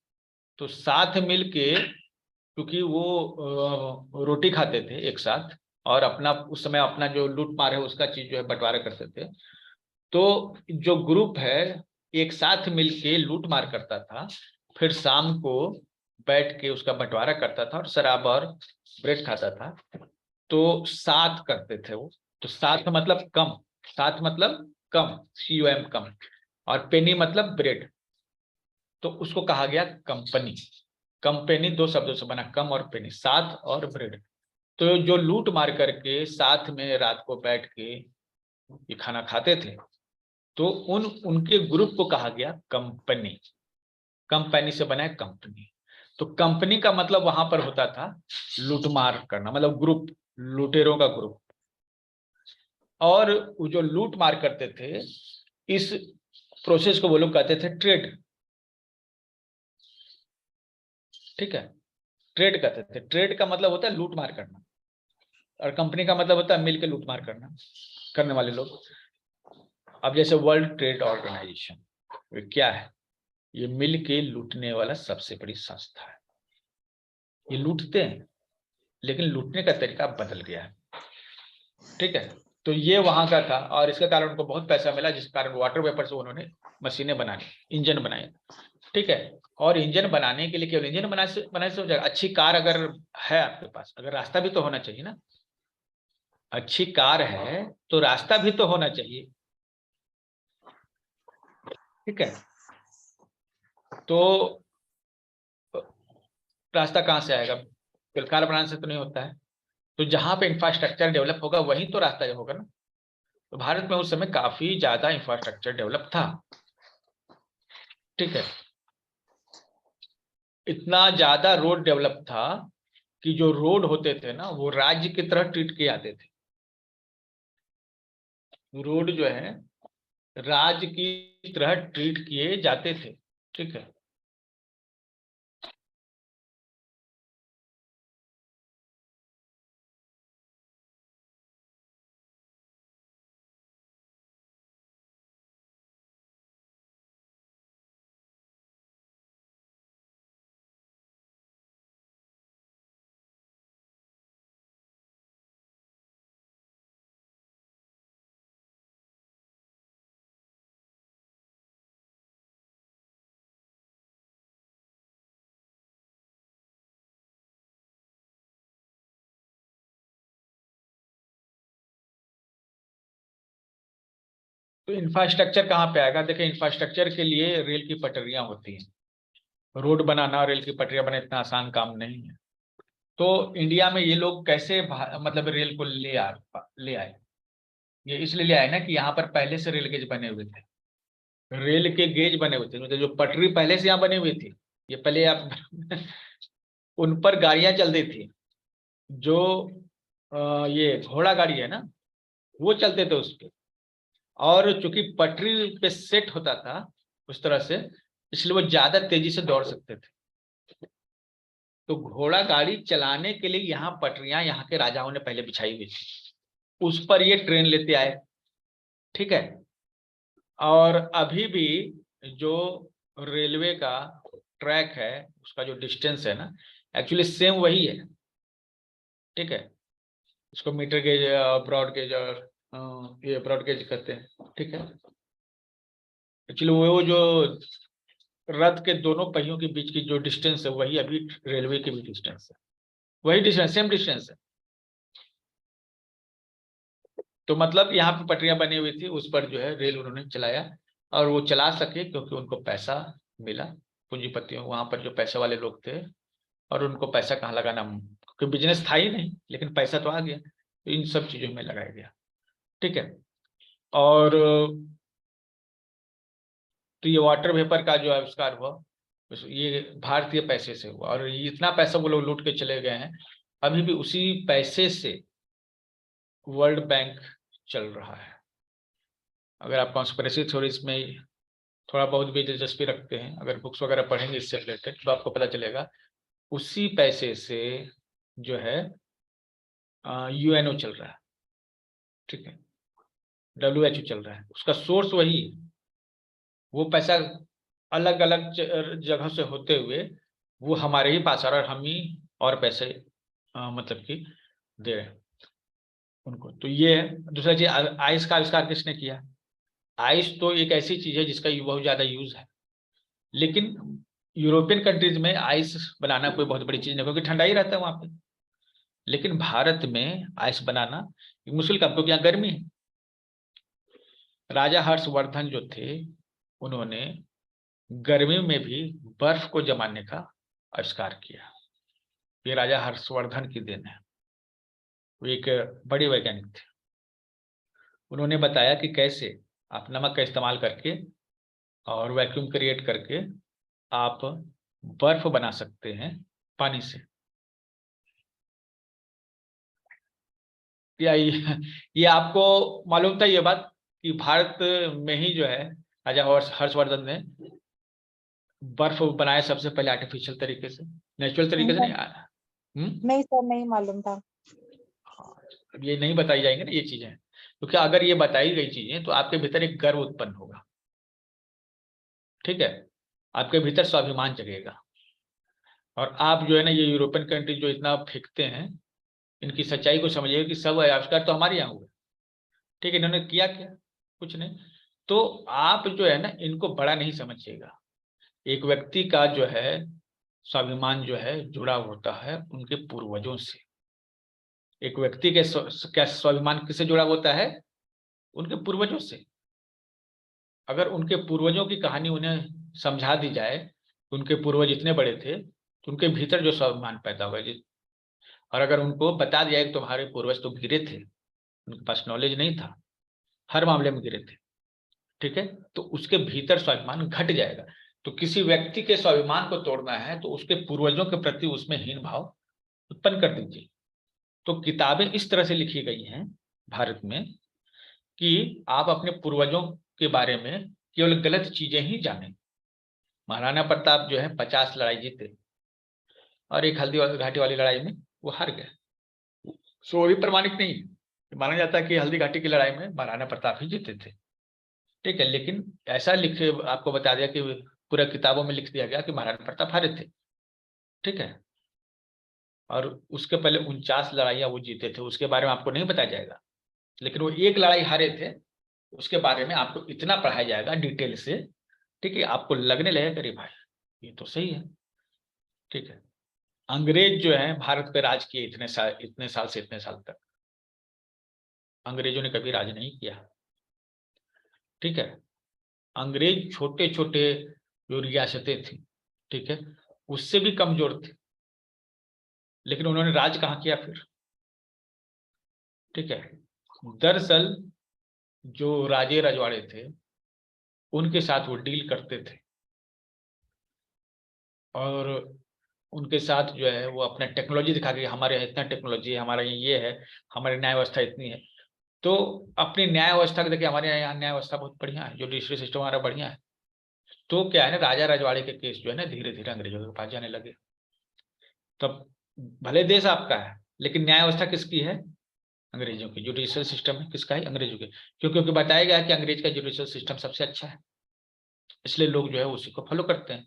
B: तो साथ मिलके, क्योंकि वो रोटी खाते थे एक साथ, और अपना उस समय अपना जो लूट मार है उसका चीज जो है बंटवारा करते थे। तो जो ग्रुप है एक साथ मिलके लूट मार करता था, फिर शाम को बैठ के उसका बंटवारा करता था, और शराब और ब्रेड खाता था। तो साथ करते थे वो। तो साथ मतलब कम, साथ मतलब कम, CUM कम, और पेनी मतलब ब्रेड, तो उसको कहा गया कंपनी। कंपनी दो शब्दों से बना, कम और पेनी, साथ और ब्रेड। तो जो लूट मार करके साथ में रात को बैठ के ये खाना खाते थे, तो उनके ग्रुप को कहा गया कंपनी। कंपनी से बना है कंपनी। तो कंपनी का मतलब वहां पर होता था लूटमार करना, मतलब ग्रुप, लुटेरों का ग्रुप। और वो जो लूट मार करते थे, इस प्रोसेस को वो लोग कहते थे ट्रेड। ठीक है, ट्रेड कहते थे। ट्रेड का मतलब होता है लूट मार करना, और कंपनी का मतलब होता है मिल के लूट मार करने वाले लोग। अब जैसे वर्ल्ड ट्रेड ऑर्गेनाइजेशन क्या है? ये मिल के लूटने वाला सबसे बड़ी संस्था है। ये लूटते हैं, लेकिन लूटने का तरीका बदल गया है। ठीक है, तो ये वहां का था, और इसके कारण उनको बहुत पैसा मिला, जिस कारण वाटर वेपर से उन्होंने मशीनें बनाई, इंजन बनाए। ठीक है, और इंजन बनाने के लिए केवल इंजन बनाने से हो जाएगा? अच्छी कार अगर है आपके पास, अगर रास्ता भी तो होना चाहिए ना। अच्छी कार है तो रास्ता भी तो होना चाहिए। ठीक है, तो रास्ता कहाँ से आएगा? केवल कार बनाने से तो नहीं होता है। तो जहां पे इंफ्रास्ट्रक्चर डेवलप होगा वहीं तो रास्ता होगा ना। तो भारत में उस समय काफी ज्यादा इंफ्रास्ट्रक्चर डेवलप था। ठीक है, इतना ज्यादा रोड डेवलप था कि जो रोड होते थे ना, वो राज्य की तरह ट्रीट किए जाते थे। रोड जो है राज्य की तरह ट्रीट किए जाते थे। ठीक है, तो इंफ्रास्ट्रक्चर कहाँ पे आएगा? देखिए, इंफ्रास्ट्रक्चर के लिए रेल की पटरियां होती हैं। रोड बनाना और रेल की पटरियां बनाना इतना आसान काम नहीं है। तो इंडिया में ये लोग कैसे मतलब रेल को ले आए? ये इसलिए ले आए ना कि यहाँ पर पहले से रेल गेज बने हुए थे। रेल के गेज बने हुए थे, मतलब जो पटरी पहले से यहाँ बनी हुई थी, ये पहले आप उन पर गाड़ियां चलती थी। जो ये घोड़ा गाड़ी है ना, वो चलते थे उस पे। और चूंकि पटरी पे सेट होता था उस तरह से, इसलिए वो ज्यादा तेजी से दौड़ सकते थे। तो घोड़ा गाड़ी चलाने के लिए यहाँ पटरियां यहाँ के राजाओं ने पहले बिछाई हुई थी, उस पर ये ट्रेन लेते आए। ठीक है, और अभी भी जो रेलवे का ट्रैक है, उसका जो डिस्टेंस है ना, एक्चुअली सेम वही है। ठीक है, उसको मीटर गेज, ब्रॉड गेज और ये ब्रॉड गेज कहते हैं। ठीक है, एक्चुअली वो जो रथ के दोनों पहियों के बीच की जो डिस्टेंस है, वही अभी रेलवे की भी डिस्टेंस है। वही डिस्टेंस, सेम डिस्टेंस है। तो मतलब यहाँ पे पटरियां बनी हुई थी, उस पर जो है रेल उन्होंने चलाया, और वो चला सके क्योंकि उनको पैसा मिला। पूंजीपतियों, वहां पर जो पैसे वाले लोग थे, और उनको पैसा कहाँ लगाना, क्योंकि बिजनेस था ही नहीं, लेकिन पैसा तो आ गया, तो इन सब चीजों में लगाया गया। ठीक है, और तो ये वाटर वेपर का जो आविष्कार हुआ, ये भारतीय पैसे से हुआ, और इतना पैसा वो लोग लूट के चले गए हैं। अभी भी उसी पैसे से वर्ल्ड बैंक चल रहा है। अगर आप कॉन्स्पिरेसी थ्योरीज में थोड़ा बहुत भी दिलचस्पी रखते हैं, अगर बुक्स वगैरह पढ़ेंगे इससे रिलेटेड, तो आपको पता चलेगा उसी पैसे से जो है यूएनओ चल रहा है। ठीक है, WHO चल रहा है, उसका सोर्स वही है। वो पैसा अलग अलग जगह से होते हुए वो हमारे ही पास आ रहा है, और हम ही और पैसे मतलब कि दे रहे हैं उनको। तो ये है। दूसरा चीज, आइस का आविष्कार किसने किया? आइस तो एक ऐसी चीज है जिसका बहुत ज्यादा यूज है, लेकिन यूरोपियन कंट्रीज में आइस बनाना कोई बहुत बड़ी चीज नहीं, क्योंकि ठंडा ही रहता है वहां पे। लेकिन भारत में आइस बनाना एक मुश्किल काम, क्योंकि यहाँ गर्मी है। राजा हर्षवर्धन जो थे, उन्होंने गर्मी में भी बर्फ को जमाने का आविष्कार किया। ये राजा हर्षवर्धन की देन है। वो एक बड़े वैज्ञानिक थे। उन्होंने बताया कि कैसे आप नमक का इस्तेमाल करके और वैक्यूम क्रिएट करके आप बर्फ बना सकते हैं पानी से। ये आपको मालूम था ये बात कि भारत में ही जो है राजा हर्षवर्धन ने बर्फ बनाया सबसे पहले आर्टिफिशियल तरीके से, नेचुरल तरीके से नहीं आया।
C: नहीं सर, नहीं मालूम था।
B: हाँ, ये नहीं बताई जाएंगे ना ये चीजें, क्योंकि अगर ये बताई गई चीजें तो आपके भीतर एक गर्व उत्पन्न होगा, ठीक है, आपके भीतर स्वाभिमान जगेगा। और आप जो है ना ये यूरोपियन कंट्री जो इतना फेंकते हैं, इनकी सच्चाई को समझिए कि सब आविष्कार तो हमारे यहाँ हुए, ठीक है, इन्होंने किया क्या, कुछ नहीं। तो आप जो है ना इनको बड़ा नहीं समझिएगा। एक व्यक्ति का जो है स्वाभिमान जो है जुड़ा होता है उनके पूर्वजों से। एक व्यक्ति के क्या स्वाभिमान किससे जुड़ा होता है? उनके पूर्वजों से। अगर उनके पूर्वजों की कहानी उन्हें समझा दी जाए, उनके पूर्वज इतने बड़े थे, तो उनके भीतर जो स्वाभिमान पैदा हुआ। और अगर उनको बता दिया कि तुम्हारे पूर्वज तो गिरे थे, उनके पास नॉलेज नहीं था, हर मामले में गिरे थे, ठीक है, तो उसके भीतर स्वाभिमान घट जाएगा। तो किसी व्यक्ति के स्वाभिमान को तोड़ना है तो उसके पूर्वजों के प्रति उसमें हीन भाव उत्पन्न कर दीजिए। तो किताबें इस तरह से लिखी गई हैं भारत में कि आप अपने पूर्वजों के बारे में केवल गलत चीजें ही जानें। महाराणा प्रताप जो है 50 लड़ाई जीते और एक हल्दी घाटी वाली लड़ाई में वो हार गए। सो भी प्रमाणित नहीं माना जाता कि हल्दी घाटी की लड़ाई में महाराणा प्रताप ही जीते थे, ठीक है, लेकिन ऐसा लिख आपको बता दिया कि पूरा किताबों में लिख दिया गया कि महाराणा प्रताप हारे थे, ठीक है। और उसके पहले 49 लड़ाइयां वो जीते थे, उसके बारे में आपको नहीं बताया जाएगा। लेकिन वो एक लड़ाई हारे थे, उसके बारे में आपको इतना पढ़ाया जाएगा डिटेल से, ठीक है, आपको लगने लगेगा अरे भाई ये तो सही है, ठीक है। अंग्रेज जो है भारत पे राज किए इतने साल से इतने साल तक, अंग्रेजों ने कभी राज नहीं किया, ठीक है। अंग्रेज छोटे छोटे जो रियासतें थी, ठीक है, उससे भी कमजोर थे, लेकिन उन्होंने राज कहाँ किया फिर, ठीक है। दरअसल जो राजे रजवाड़े थे उनके साथ वो डील करते थे और उनके साथ जो है वो अपना टेक्नोलॉजी दिखा के हमारे यहाँ इतना टेक्नोलॉजी है, हमारे यहाँ ये है, हमारी न्याय व्यवस्था इतनी है। तो अपनी न्याय व्यवस्था को देखिए, हमारे यहाँ न्याय व्यवस्था बहुत बढ़िया है, जुडिशरी सिस्टम हमारा बढ़िया है। तो क्या है ना, राजा रजवाड़े के केस जो है ना धीरे धीरे अंग्रेजों के पास जाने लगे। तब भले देश आपका है लेकिन न्याय व्यवस्था किसकी है? अंग्रेजों की। जुडिशियल सिस्टम है किसका है? अंग्रेजों के। क्योंकि बताया गया कि अंग्रेज का जुडिशियल सिस्टम सबसे अच्छा है, इसलिए लोग जो है उसी को फॉलो करते हैं।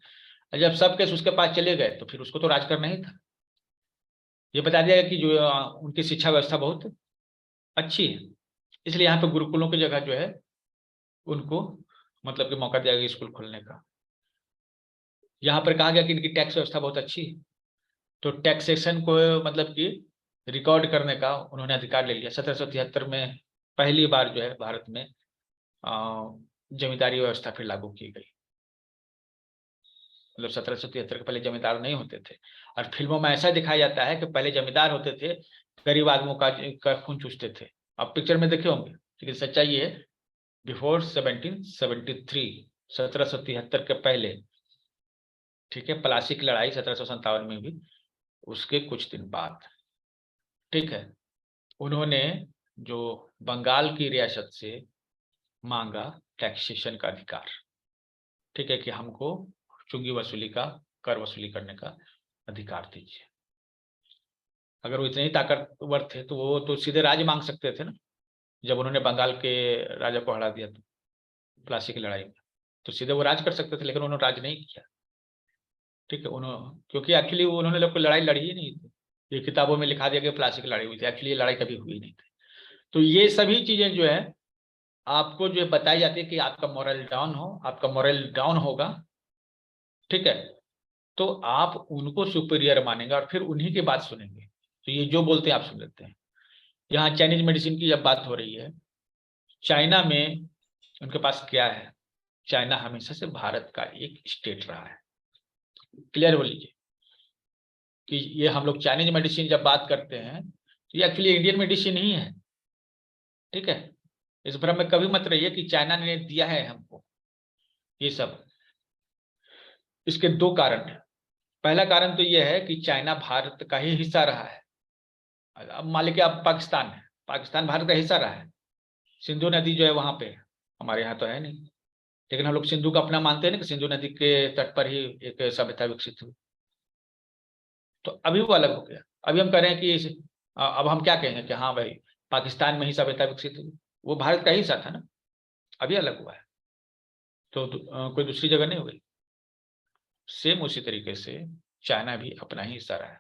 B: जब सब केस उसके पास चले गए तो फिर उसको तो राज करना ही था। ये बता दिया कि जो उनकी शिक्षा व्यवस्था बहुत अच्छी है, इसलिए यहाँ पे गुरुकुलों की जगह जो है उनको मतलब कि मौका दिया गया स्कूल खोलने का। यहाँ पर कहा गया कि इनकी टैक्स व्यवस्था बहुत अच्छी है, तो टैक्सेशन को मतलब कि रिकॉर्ड करने का उन्होंने अधिकार ले लिया। 1773 में पहली बार जो है भारत में जमींदारी व्यवस्था फिर लागू की गई। मतलब 1773 के पहले जमींदार नहीं होते थे। और फिल्मों में ऐसा दिखाया जाता है कि पहले जमींदार होते थे, गरीब आदमियों का खून चूसते थे। आप पिक्चर में देखे होंगे, लेकिन सच्चाई ये है बिफोर 1773, 1773 के पहले, ठीक है, प्लासी की लड़ाई 1757 में भी, उसके कुछ दिन बाद, ठीक है, उन्होंने जो बंगाल की रियासत से मांगा टैक्सेशन का अधिकार, ठीक है, कि हमको चुंगी वसूली का, कर वसूली करने का अधिकार दीजिए। अगर वो इतने ही ताकतवर थे तो वो तो सीधे राज मांग सकते थे ना। जब उन्होंने बंगाल के राजा को हरा दिया तो प्लासी की लड़ाई में, तो सीधे वो राज कर सकते थे, लेकिन उन्होंने राज नहीं किया, ठीक है। उन्होंने, क्योंकि एक्चुअली उन्होंने लोग को लड़ाई लड़ी ही नहीं थी। ये किताबों में लिखा दिया कि प्लासी की लड़ाई हुई थी, एक्चुअली ये लड़ाई कभी हुई नहीं थी। तो ये सभी चीजें जो है आपको जो बताई जाती है कि आपका मोरल डाउन हो, आपका मोरल डाउन होगा, ठीक है, तो आप उनको सुपीरियर मानेंगे और फिर उन्हीं की बात सुनेंगे। तो ये जो बोलते हैं आप सुन लेते हैं। यहाँ चाइनीज मेडिसिन की जब बात हो रही है, चाइना में उनके पास क्या है? चाइना हमेशा से भारत का एक स्टेट रहा है। क्लियर हो लीजिए कि ये हम लोग चाइनीज मेडिसिन जब बात करते हैं तो ये एक्चुअली इंडियन मेडिसिन ही है, ठीक है। इस भ्रम में कभी मत रहिए कि चाइना ने दिया है हमको ये सब। इसके दो कारण है। पहला कारण तो यह है कि चाइना भारत का ही हिस्सा रहा है। अब मान लीजिए आप पाकिस्तान है, पाकिस्तान भारत का हिस्सा रहा है। सिंधु नदी जो है वहां पे, हमारे यहाँ तो है नहीं, लेकिन हम लोग सिंधु को अपना मानते हैं ना, कि सिंधु नदी के तट पर ही एक सभ्यता विकसित हुई। तो अभी वो अलग हो गया। अभी हम कह रहे हैं कि अब हम क्या कहेंगे कि हाँ भाई पाकिस्तान में ही सभ्यता विकसित हुई, वो भारत का ही हिस्सा था ना, अभी अलग हुआ है, तो कोई दूसरी जगह नहीं हो गई। सेम उसी तरीके से चाइना भी अपना ही हिस्सा रहा है।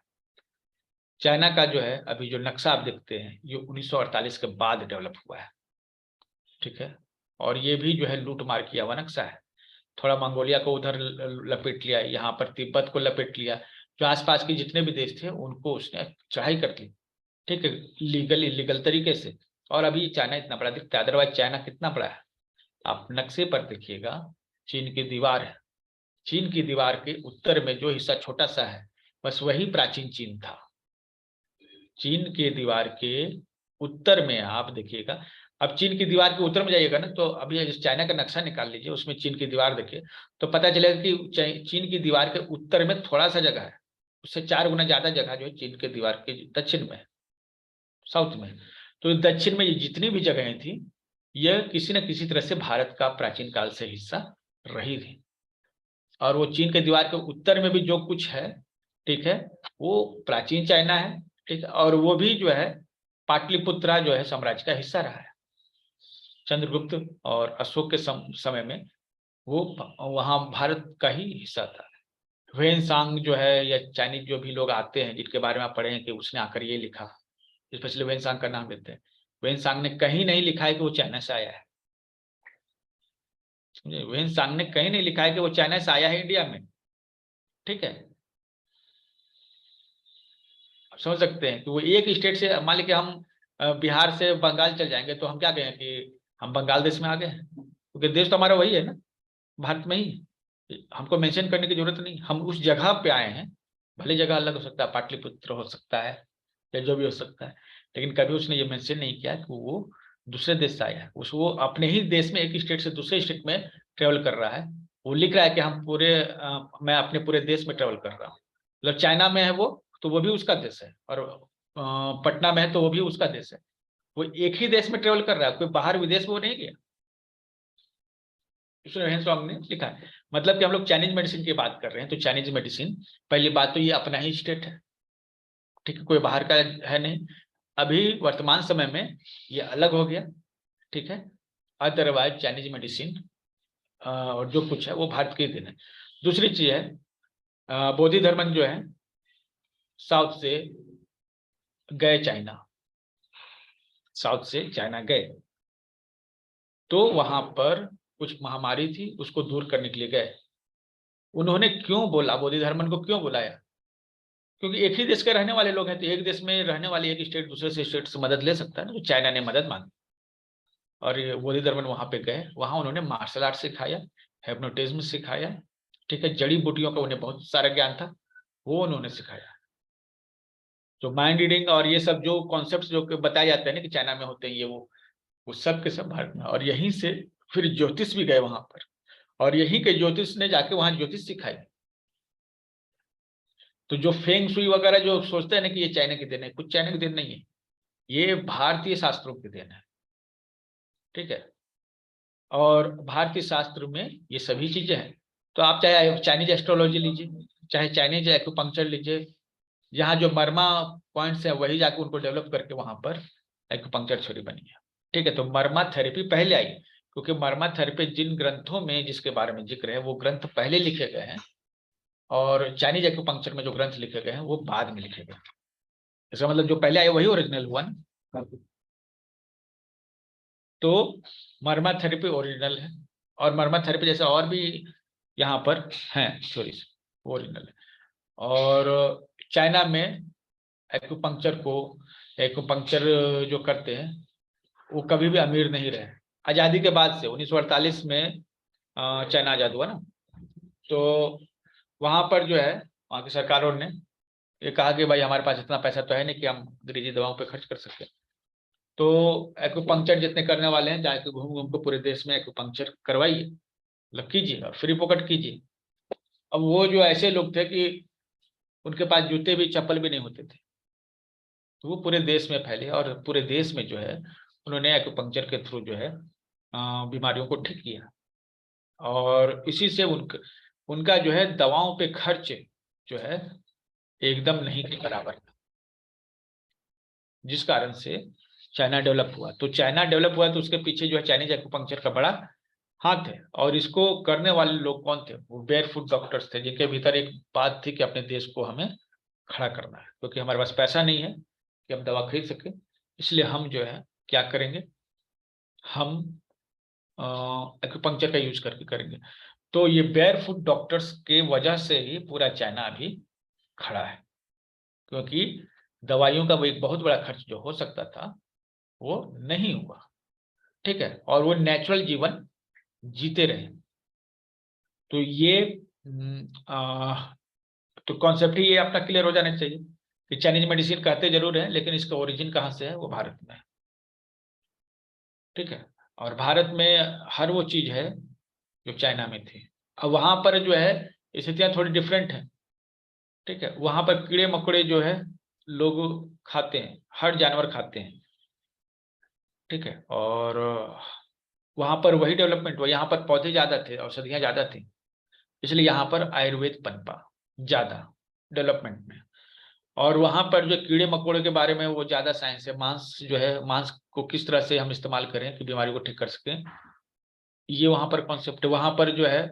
B: चाइना का जो है अभी जो नक्शा आप देखते हैं, ये 1948 के बाद डेवलप हुआ है, ठीक है। और ये भी जो है लूट मार किया हुआ नक्शा है। थोड़ा मंगोलिया को उधर लपेट लिया, यहाँ पर तिब्बत को लपेट लिया, जो आसपास के जितने भी देश थे उनको उसने चढ़ाई कर ली, ठीक है, लीगल इलीगल तरीके से। और अभी चाइना इतना बड़ा दिखता है, अदरवाइज चाइना कितना बड़ा है आप नक्शे पर देखिएगा। चीन की दीवार है, चीन की दीवार के उत्तर में जो हिस्सा छोटा सा है, बस वही प्राचीन चीन था। चीन के दीवार के उत्तर में आप देखिएगा, अब चीन की दीवार के उत्तर में जाइएगा ना, तो अभी जिस चाइना का नक्शा निकाल लीजिए, उसमें चीन की दीवार देखिए, तो पता चलेगा कि चीन की दीवार के उत्तर में थोड़ा सा जगह है, उससे 4 गुना ज्यादा जगह जो है चीन के दीवार के दक्षिण में, साउथ में। तो दक्षिण में ये जितनी भी जगहें थी, यह किसी न किसी तरह से भारत का प्राचीन काल से हिस्सा रही थी। और वो चीन के दीवार के उत्तर में भी जो कुछ है, ठीक है, वो प्राचीन चाइना है, ठीक है। और वो भी जो है पाटलिपुत्रा जो है साम्राज्य का हिस्सा रहा है। चंद्रगुप्त और अशोक के समय में वो वहां भारत का ही हिस्सा था। वेनसांग जो है, या चाइनीज जो भी लोग आते हैं जिनके बारे में आप पढ़े हैं कि उसने आकर ये लिखा, स्पेशली वेनसांग का नाम लेते हैं, वेनसांग ने कहीं नहीं लिखा है कि वो चाइना से आया है। वेनसांग ने कहीं नहीं लिखा है कि वो चाइना से आया है इंडिया में, ठीक है। समझ सकते हैं कि वो एक स्टेट से, मान लीजिए हम बिहार से बंगाल चल जाएंगे तो हम क्या कहें कि हम बंगाल देश में आ गए, क्योंकि देश तो हमारा वही है ना, भारत में ही। हमको मेंशन करने की जरूरत नहीं, हम उस जगह पे आए हैं। भले जगह अलग हो सकता है, पाटलिपुत्र हो सकता है या जो भी हो सकता है, लेकिन कभी उसने ये मेंशन नहीं किया कि वो दूसरे देश से आया है। वो अपने ही देश में एक स्टेट से दूसरे स्टेट में ट्रेवल कर रहा है। वो लिख रहा है कि हम मैं अपने पूरे देश में ट्रेवल कर रहा हूँ। मतलब चाइना में है वो, तो वो भी उसका देश है, और पटना में है तो वो भी उसका देश है। वो एक ही देश में ट्रेवल कर रहा है, कोई बाहर विदेश में वो नहीं गया। ने लिखा है। मतलब कि हम लोग चाइनीज मेडिसिन की बात कर रहे हैं, तो चाइनीज मेडिसिन, पहली बात तो ये अपना ही स्टेट है, ठीक है, कोई बाहर का है नहीं। अभी वर्तमान समय में ये अलग हो गया, ठीक है। अदरवाइज चाइनीज मेडिसिन और जो कुछ है वो भारत के दिन है। दूसरी चीज है, बोधि धर्मन जो है साउथ से गए चाइना, साउथ से चाइना गए, तो वहां पर कुछ महामारी थी, उसको दूर करने के लिए गए। उन्होंने क्यों बोला, बोधि धर्मन को क्यों बुलाया? क्योंकि एक ही देश के रहने वाले लोग हैं, तो एक देश में रहने वाले एक स्टेट दूसरे से स्टेट से मदद ले सकता है ना। तो चाइना ने मदद मांगी और ये बोधि धर्मन वहां पे गए। वहां उन्होंने मार्शल आर्ट सिखाया, हिप्नोटिज्म सिखाया, ठीक है, जड़ी बूटियों का उन्हें बहुत सारा ज्ञान था, वो उन्होंने सिखाया। जो माइंड रीडिंग और ये सब जो कॉन्सेप्ट जो बताए जाते हैं ना कि चाइना में होते हैं, ये वो सब के सब भारत में। और यहीं से फिर ज्योतिष भी गए वहां पर, और यहीं के ज्योतिष ने जाके वहां ज्योतिष सिखाई। तो जो फेंग सुई वगैरह जो सोचते हैं ना कि ये चाइना की देन है, कुछ चाइना की देन नहीं है, ये भारतीय शास्त्रों की देन है, ठीक है। और भारतीय शास्त्र में ये सभी चीजें हैं। तो आप चाहे चाइनीज एस्ट्रोलॉजी लीजिए, चाहे चाइनीज एक्यूपंक्चर लीजिए, जहाँ जो मर्मा पॉइंट्स है वही जाके उनको डेवलप करके वहां पर एक्यूपंक्चर थ्योरी बनी है, ठीक है। तो मर्मा थेरेपी पहले आई, क्योंकि मर्मा थेरेपी जिन ग्रंथों में जिसके बारे में जिक्र है वो ग्रंथ पहले लिखे गए हैं, और चाइनीज एक्यूपंक्चर में जो ग्रंथ लिखे गए हैं वो बाद में लिखे गए। इसका मतलब जो पहले आया वही ओरिजिनल हुआ ना। तो मर्मा थेरेपी ओरिजिनल है, और मर्मा थेरेपी जैसे और भी यहाँ पर हैं थ्योरीज ओरिजिनल है। और चाइना में एक्यूपंक्चर जो करते हैं वो कभी भी अमीर नहीं रहे। आज़ादी के बाद से 1948 में चाइना आज़ाद हुआ ना, तो वहाँ पर जो है वहाँ की सरकारों ने ये कहा कि भाई हमारे पास इतना पैसा तो है नहीं कि हम अंग्रेजी दवाओं पे खर्च कर सकें, तो एक्यूपंक्चर जितने करने वाले हैं जाके घूम घूम के पूरे देश में एक्यूपंक्चर करवाइए, मतलब कीजिए और फ्री पॉकेट कीजिए। अब वो जो ऐसे लोग थे कि उनके पास जूते भी चप्पल भी नहीं होते थे, तो वो पूरे देश में फैले और पूरे देश में जो है उन्होंने एक्यूपंक्चर के थ्रू जो है बीमारियों को ठीक किया, और इसी से उनका जो है दवाओं पे खर्च जो है एकदम नहीं के बराबर था, जिस कारण से चाइना डेवलप हुआ। तो चाइना डेवलप हुआ तो उसके पीछे जो है चाइनीज एक्यूपंक्चर का बड़ा हाथ है। और इसको करने वाले लोग कौन थे? वो बेयरफुट डॉक्टर्स थे, जिनके भीतर एक बात थी कि अपने देश को हमें खड़ा करना है, क्योंकि हमारे पास पैसा नहीं है कि हम दवा खरीद सके, इसलिए हम जो है क्या करेंगे, हम एक्यूपंक्चर का यूज करके करेंगे। तो ये बेयरफुट डॉक्टर्स के वजह से ही पूरा चाइना अभी खड़ा है, क्योंकि दवाइयों का वो एक बहुत बड़ा खर्च जो हो सकता था वो नहीं हुआ, ठीक है, और वो नेचुरल जीवन जीते रहे। तो ये तो कॉन्सेप्ट ही ये अपना क्लियर हो जाना चाहिए कि चाइनीज मेडिसिन कहते जरूर है, लेकिन इसका ओरिजिन कहाँ से है? वो भारत में है, ठीक है। और भारत में हर वो चीज है जो चाइना में थी। अब वहां पर जो है स्थितियां थोड़ी डिफरेंट है, ठीक है। वहां पर कीड़े मकोड़े जो है लोग खाते हैं, हर जानवर खाते हैं, ठीक है। और वहां पर वही डेवलपमेंट हुआ, यहाँ पर पौधे ज्यादा थे, औषधियां ज्यादा थी, इसलिए यहाँ पर आयुर्वेद पनपा ज्यादा डेवलपमेंट में। और वहां पर जो कीड़े मकोड़े के बारे में वो ज्यादा साइंस है, मांस जो है, मांस को किस तरह से हम इस्तेमाल करें कि बीमारी को ठीक कर सकें, ये वहां पर कॉन्सेप्ट है। वहां पर जो है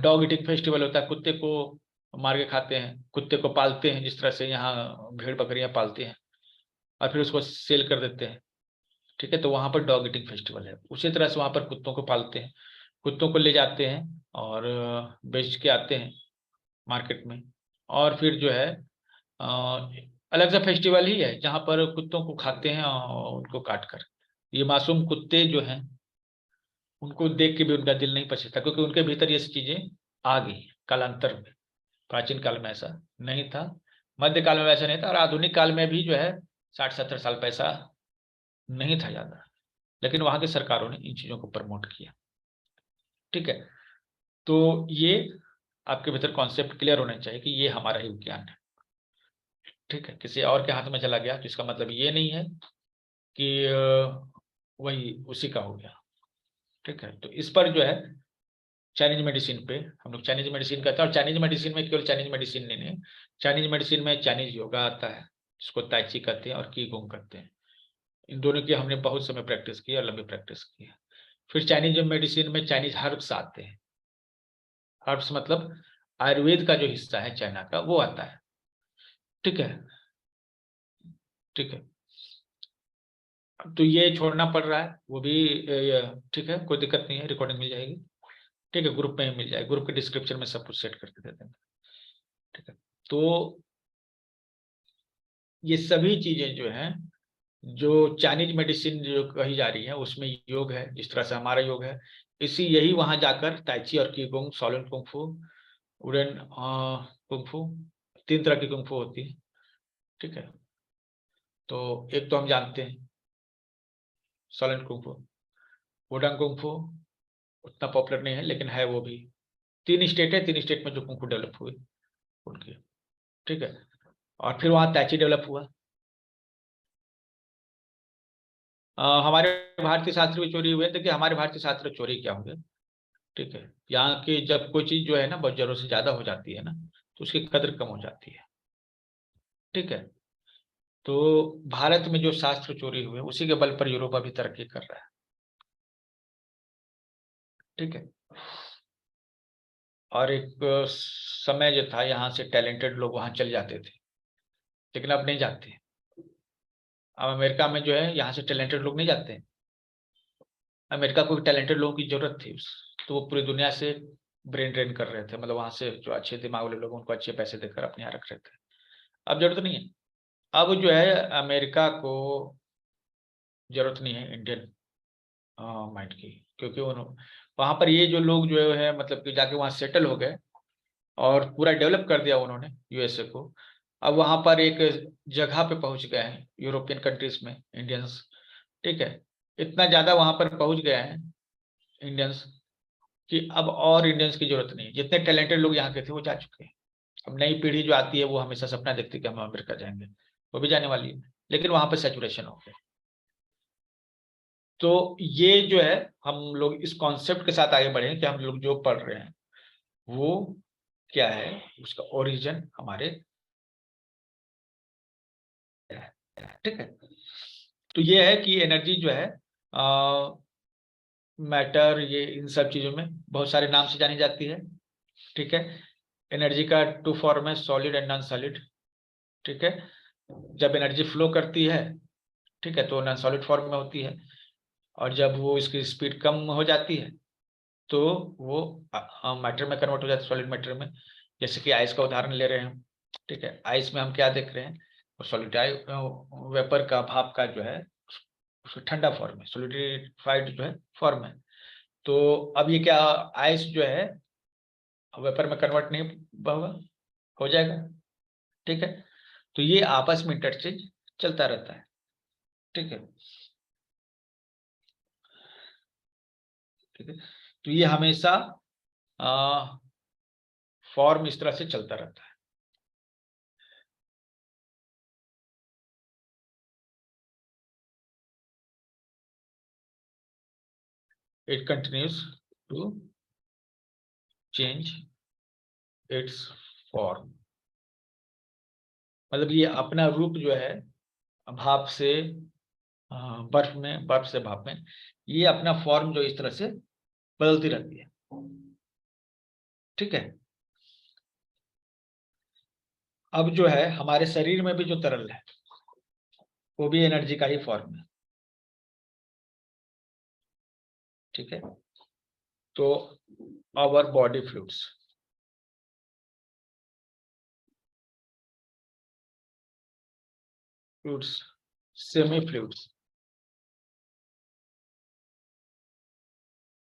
B: डॉग ईटिंग फेस्टिवल होता है, कुत्ते को मार के खाते हैं, कुत्ते को पालते हैं, जिस तरह से यहाँ भेड़ बकरियां पालते हैं और फिर उसको सेल कर देते हैं, ठीक है। तो वहां पर डॉग ईटिंग फेस्टिवल है। उसी तरह से वहां पर कुत्तों को पालते हैं, कुत्तों को ले जाते हैं और बेच के आते हैं मार्केट में, और फिर जो है अलग सा फेस्टिवल ही है जहां पर कुत्तों को खाते हैं और उनको काट कर। ये मासूम कुत्ते जो हैं उनको देख के भी उनका दिल नहीं पछता, क्योंकि उनके भीतर ये चीजें आ गई कालांतर में। प्राचीन काल में ऐसा नहीं था, मध्य काल में ऐसा नहीं था, और आधुनिक काल में भी जो है 60-70 साल पैसा नहीं था ज्यादा, लेकिन वहां की सरकारों ने इन चीजों को प्रमोट किया, ठीक है। तो ये आपके भीतर कॉन्सेप्ट क्लियर होना चाहिए कि ये हमारा ही विज्ञान है, ठीक है। किसी और के हाथ में चला गया तो इसका मतलब ये नहीं है कि वही उसी का हो गया, ठीक है। तो इस पर जो है चाइनीज मेडिसिन पे हम लोग चाइनीज मेडिसिन कहते हैं, और चाइनीज मेडिसिन में केवल चाइनीज मेडिसिन नहीं है, चाइनीज मेडिसिन में चाइनीज योगा आता है, जिसको ताई ची कहते हैं और की गोंग कहते हैं। इन दोनों की हमने बहुत समय प्रैक्टिस की और लंबी प्रैक्टिस की है। फिर चाइनीज मेडिसिन में चाइनीज हर्ब्स आते हैं, हर्ब्स मतलब आयुर्वेद का जो हिस्सा है चाइना का वो आता है, ठीक है, ठीक है। तो ये छोड़ना पड़ रहा है, वो भी ठीक है, कोई दिक्कत नहीं है, रिकॉर्डिंग मिल जाएगी, ठीक है, ग्रुप में ही मिल जाएगी, ग्रुप के डिस्क्रिप्शन में सब कुछ सेट करके दे देंगे, ठीक है। तो ये सभी चीजें जो हैं, जो चाइनीज मेडिसिन जो कही जा रही है उसमें योग है, जिस तरह से हमारा योग है, इसी यही वहां जाकर ताइची और कीगोंग, शाओलिन कुंफू, उडन कुंफू, 3 तरह की कुंफू होती है, ठीक है। तो एक तो हम जानते हैं शाओलिन कुंफू, वुडन कुंफू उतना पॉपुलर नहीं है, लेकिन है वो भी। 3 स्टेट है, 3 स्टेट में जो कुंफू डेवलप हुए उनके, ठीक है। और फिर वहां ताइची डेवलप हुआ। हमारे भारतीय शास्त्र भी चोरी हुए। देखिए हमारे भारतीय शास्त्र चोरी क्या हुए, ठीक है, यहाँ की जब कोई चीज जो है ना बहुत जरूरत से ज्यादा हो जाती है ना, तो उसकी कदर कम हो जाती है, ठीक है। तो भारत में जो शास्त्र चोरी हुए उसी के बल पर यूरोप अभी तरक्की कर रहा है, ठीक है। और एक समय जो था यहाँ से टैलेंटेड लोग वहां चले जाते थे, लेकिन अब नहीं जाते। अब अमेरिका में जो है यहाँ से टैलेंटेड लोग नहीं जाते हैं। अमेरिका को टैलेंटेड लोगों की जरूरत थी, तो वो पूरी दुनिया से ब्रेन ड्रेन कर रहे थे, मतलब वहां से जो अच्छे दिमाग वाले लोग उनको अच्छे पैसे देकर अपने यहाँ रख रहे थे। अब जरूरत नहीं है, अब जो है अमेरिका को जरूरत नहीं है इंडियन माइंड की, क्योंकि वहां पर ये जो लोग जो है मतलब कि जाके वहां सेटल हो गए और पूरा डेवलप कर दिया उन्होंने यूएसए को। अब वहां पर एक जगह पे पहुंच गए हैं यूरोपियन कंट्रीज में इंडियंस, ठीक है। इतना ज्यादा वहां पर पहुंच गए हैं इंडियंस कि अब और इंडियंस की जरूरत नहीं, जितने टैलेंटेड लोग यहाँ के थे वो जा चुके हैं। अब नई पीढ़ी जो आती है वो हमेशा सपना देखती है कि हम अमेरिका जाएंगे, वो भी जाने वाली है, लेकिन वहां पर सैचुरेशन हो गया। तो ये जो है हम लोग इस कॉन्सेप्ट के साथ आगे बढ़े कि हम लोग जो पढ़ रहे हैं वो क्या है, उसका ओरिजिन हमारे, ठीक है। तो ये है कि एनर्जी जो है मैटर, ये इन सब चीजों में बहुत सारे नाम से जानी जाती है, ठीक है। एनर्जी का 2 फॉर्म है, सॉलिड एंड नॉन सॉलिड, ठीक है। जब एनर्जी फ्लो करती है, ठीक है, तो नॉन सॉलिड फॉर्म में होती है, और जब वो इसकी स्पीड कम हो जाती है तो वो मैटर में कन्वर्ट हो जाती है, सॉलिड मैटर में। जैसे कि आइस का उदाहरण ले रहे हैं हम, ठीक है। आइस में हम क्या देख रहे हैं, सॉलिडिफाइड वेपर का, भाप का जो है उसका ठंडा फॉर्म है, सॉलिडिफाइड जो है फॉर्म है। तो अब ये क्या, आइस जो है वेपर में कन्वर्ट नहीं होगा, हो जाएगा, ठीक है। तो ये आपस में इंटरचेंज चलता रहता है, ठीक है, ठीक है। तो ये हमेशा फॉर्म इस तरह से चलता रहता है। It continues to change its form, मतलब ये अपना रूप जो है भाप से बर्फ में, बर्फ से भाप में, ये अपना फॉर्म जो इस तरह से बदलती रहती है, ठीक है। अब जो है हमारे शरीर में भी जो तरल है वो भी एनर्जी का ही फॉर्म है, ठीक है। तो our body fluids, fluids, semi fluids,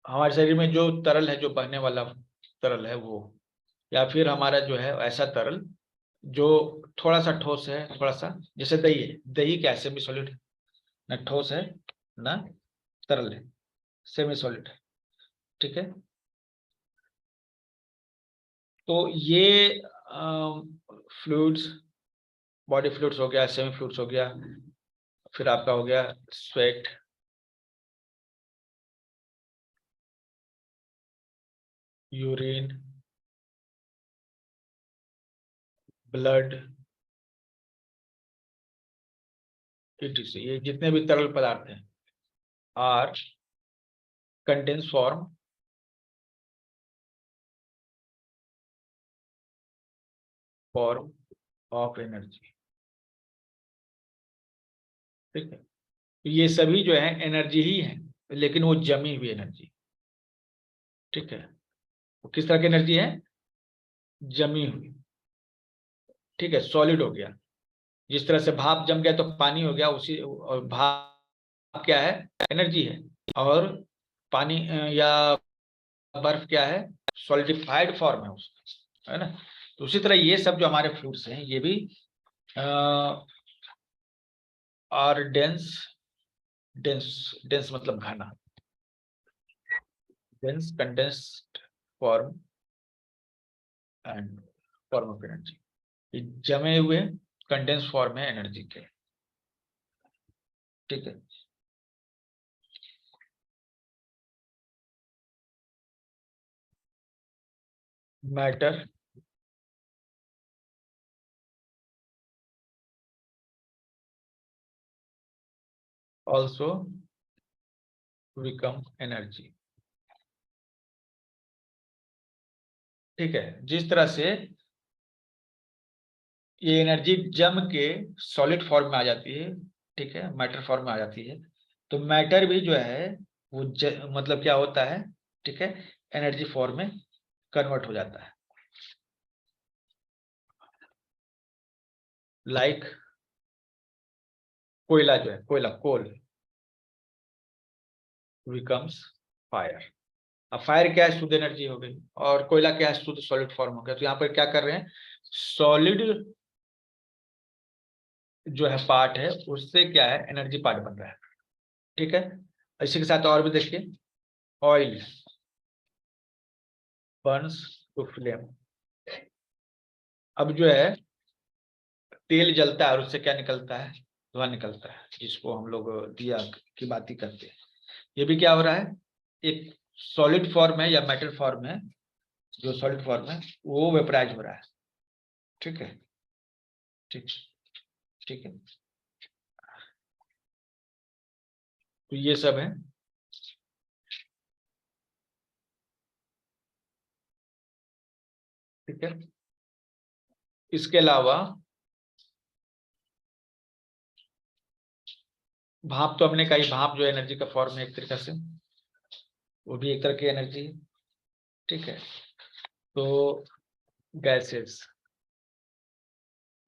B: हमारे शरीर में जो तरल है, जो बहने वाला तरल है वो, या फिर हमारा जो है ऐसा तरल जो थोड़ा सा ठोस है, थोड़ा सा, जैसे दही है, दही क्या है, सेमी सॉलिड है, न ठोस है ना तरल है, सेमी सॉलिड है, ठीक है। तो ये फ्लूइड्स, बॉडी फ्लूइड्स हो गया, सेमी फ्लूइड्स हो गया, फिर आपका हो गया स्वेट, यूरिन, ब्लड, etc, ये जितने भी तरल पदार्थ हैं are condense form of energy, ठीक है। तो ये सभी जो है एनर्जी ही है, लेकिन वो जमी हुई एनर्जी, ठीक है। वो किस तरह की एनर्जी है, जमी हुई, ठीक है, सॉलिड हो गया। जिस तरह से भाप जम गया तो पानी हो गया, उसी, और भाप क्या है, एनर्जी है, और पानी या बर्फ क्या है, सॉलिडिफाइड फॉर्म है उसका, है ना। तो उसी तरह ये सब जो हमारे फ्लूइड्स हैं ये भी आर डेंस, डेंस, डेंस मतलब घना, dense condensed form and form of energy, ये जमे हुए कंडेंस फॉर्म है एनर्जी के, ठीक है। मैटर also become energy, ठीक है। जिस तरह से ये एनर्जी जम के सॉलिड फॉर्म में आ जाती है, ठीक है, मैटर फॉर्म में आ जाती है, तो मैटर भी जो है वो मतलब क्या होता है, ठीक है, एनर्जी फॉर्म में कन्वर्ट हो जाता है। लाइक कोयला जो है, कोयला, कोल बिकम्स फायर। अब फायर क्या है, शुद्ध एनर्जी हो गई, और कोयला क्या है, शुद्ध सॉलिड फॉर्म हो गया। तो यहाँ पर क्या कर रहे हैं, सॉलिड जो है पार्ट है उससे क्या है, एनर्जी पार्ट बन रहा है, ठीक है। इसी के साथ और भी देखिए, ऑयल बर्न्स टू फ्लेम। अब जो है तेल जलता है और उससे क्या निकलता है, धुआं निकलता है, जिसको हम लोग दिया की बात ही करते हैं। ये भी क्या हो रहा है, एक सॉलिड फॉर्म है या मेटल फॉर्म है, जो सॉलिड फॉर्म है वो वेपराइज हो रहा है। ठीक है, ठीक है, तो ये सब है। ठीक है, इसके अलावा भाप तो हमने कही, भाप जो एनर्जी का फॉर्म है एक तरीके से, वो भी एक तरह की एनर्जी है। ठीक है, तो गैसेस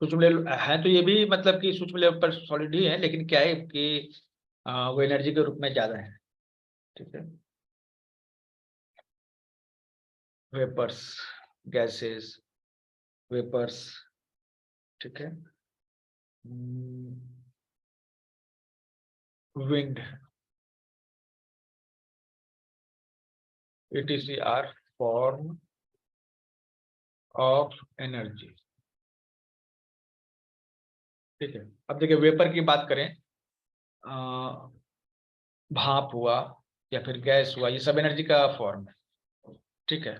B: सूक्ष्म लेवल है, तो ये भी मतलब कि सूक्ष्म लेवल पर सॉलिड ही है, लेकिन क्या है कि वो एनर्जी के रूप में ज्यादा है। ठीक है, वेपर्स, गैसेस, वेपर्स। ठीक है, wind, etc are form of energy। ठीक है, अब देखिए वेपर की बात करें, भाप हुआ या फिर गैस हुआ, ये सब एनर्जी का फॉर्म है। ठीक है,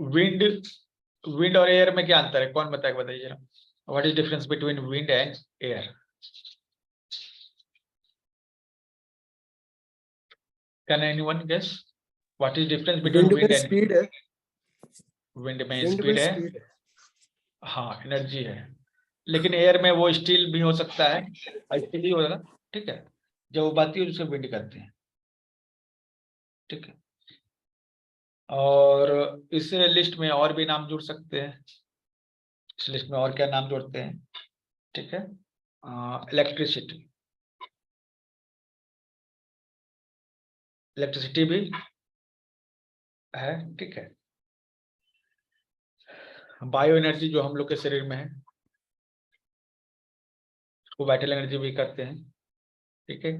B: विंड, विंड और एयर में क्या अंतर है, कौन बताएगा, बताइए जरा। What is difference between wind and air? Can anyone guess what is difference between wind and?
D: Speed है,
B: विंड में
D: विंड
B: स्पीड
D: में
B: है,
D: स्पीड है।
B: हाँ एनर्जी है, लेकिन एयर में वो स्टील भी हो सकता है, स्टील ही होगा। ठीक है, जब वो बाती है उससे विंड करते हैं। ठीक है, और इस लिस्ट में और भी नाम जुड़ सकते हैं, इस लिस्ट में और क्या नाम जोड़ते हैं? ठीक है, इलेक्ट्रिसिटी, इलेक्ट्रिसिटी भी है। ठीक है, बायो एनर्जी जो हम लोग के शरीर में है, उसको वाइटल एनर्जी भी करते हैं। ठीक है,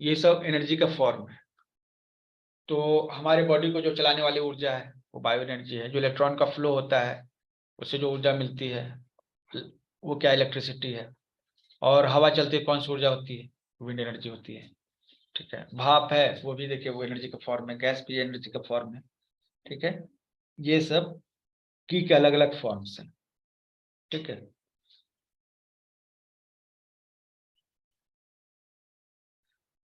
B: ये सब एनर्जी का फॉर्म है। तो हमारे बॉडी को जो चलाने वाली ऊर्जा है वो बायो एनर्जी है। जो इलेक्ट्रॉन का फ्लो होता है उससे जो ऊर्जा मिलती है वो क्या, इलेक्ट्रिसिटी है। और हवा चलती है, कौन सी ऊर्जा होती है, विंड एनर्जी होती है। ठीक है, भाप है वो भी देखिए वो एनर्जी का फॉर्म है, गैस भी एनर्जी का फॉर्म है। ठीक है, ये सब की के अलग अलग फॉर्म्स हैं। ठीक है,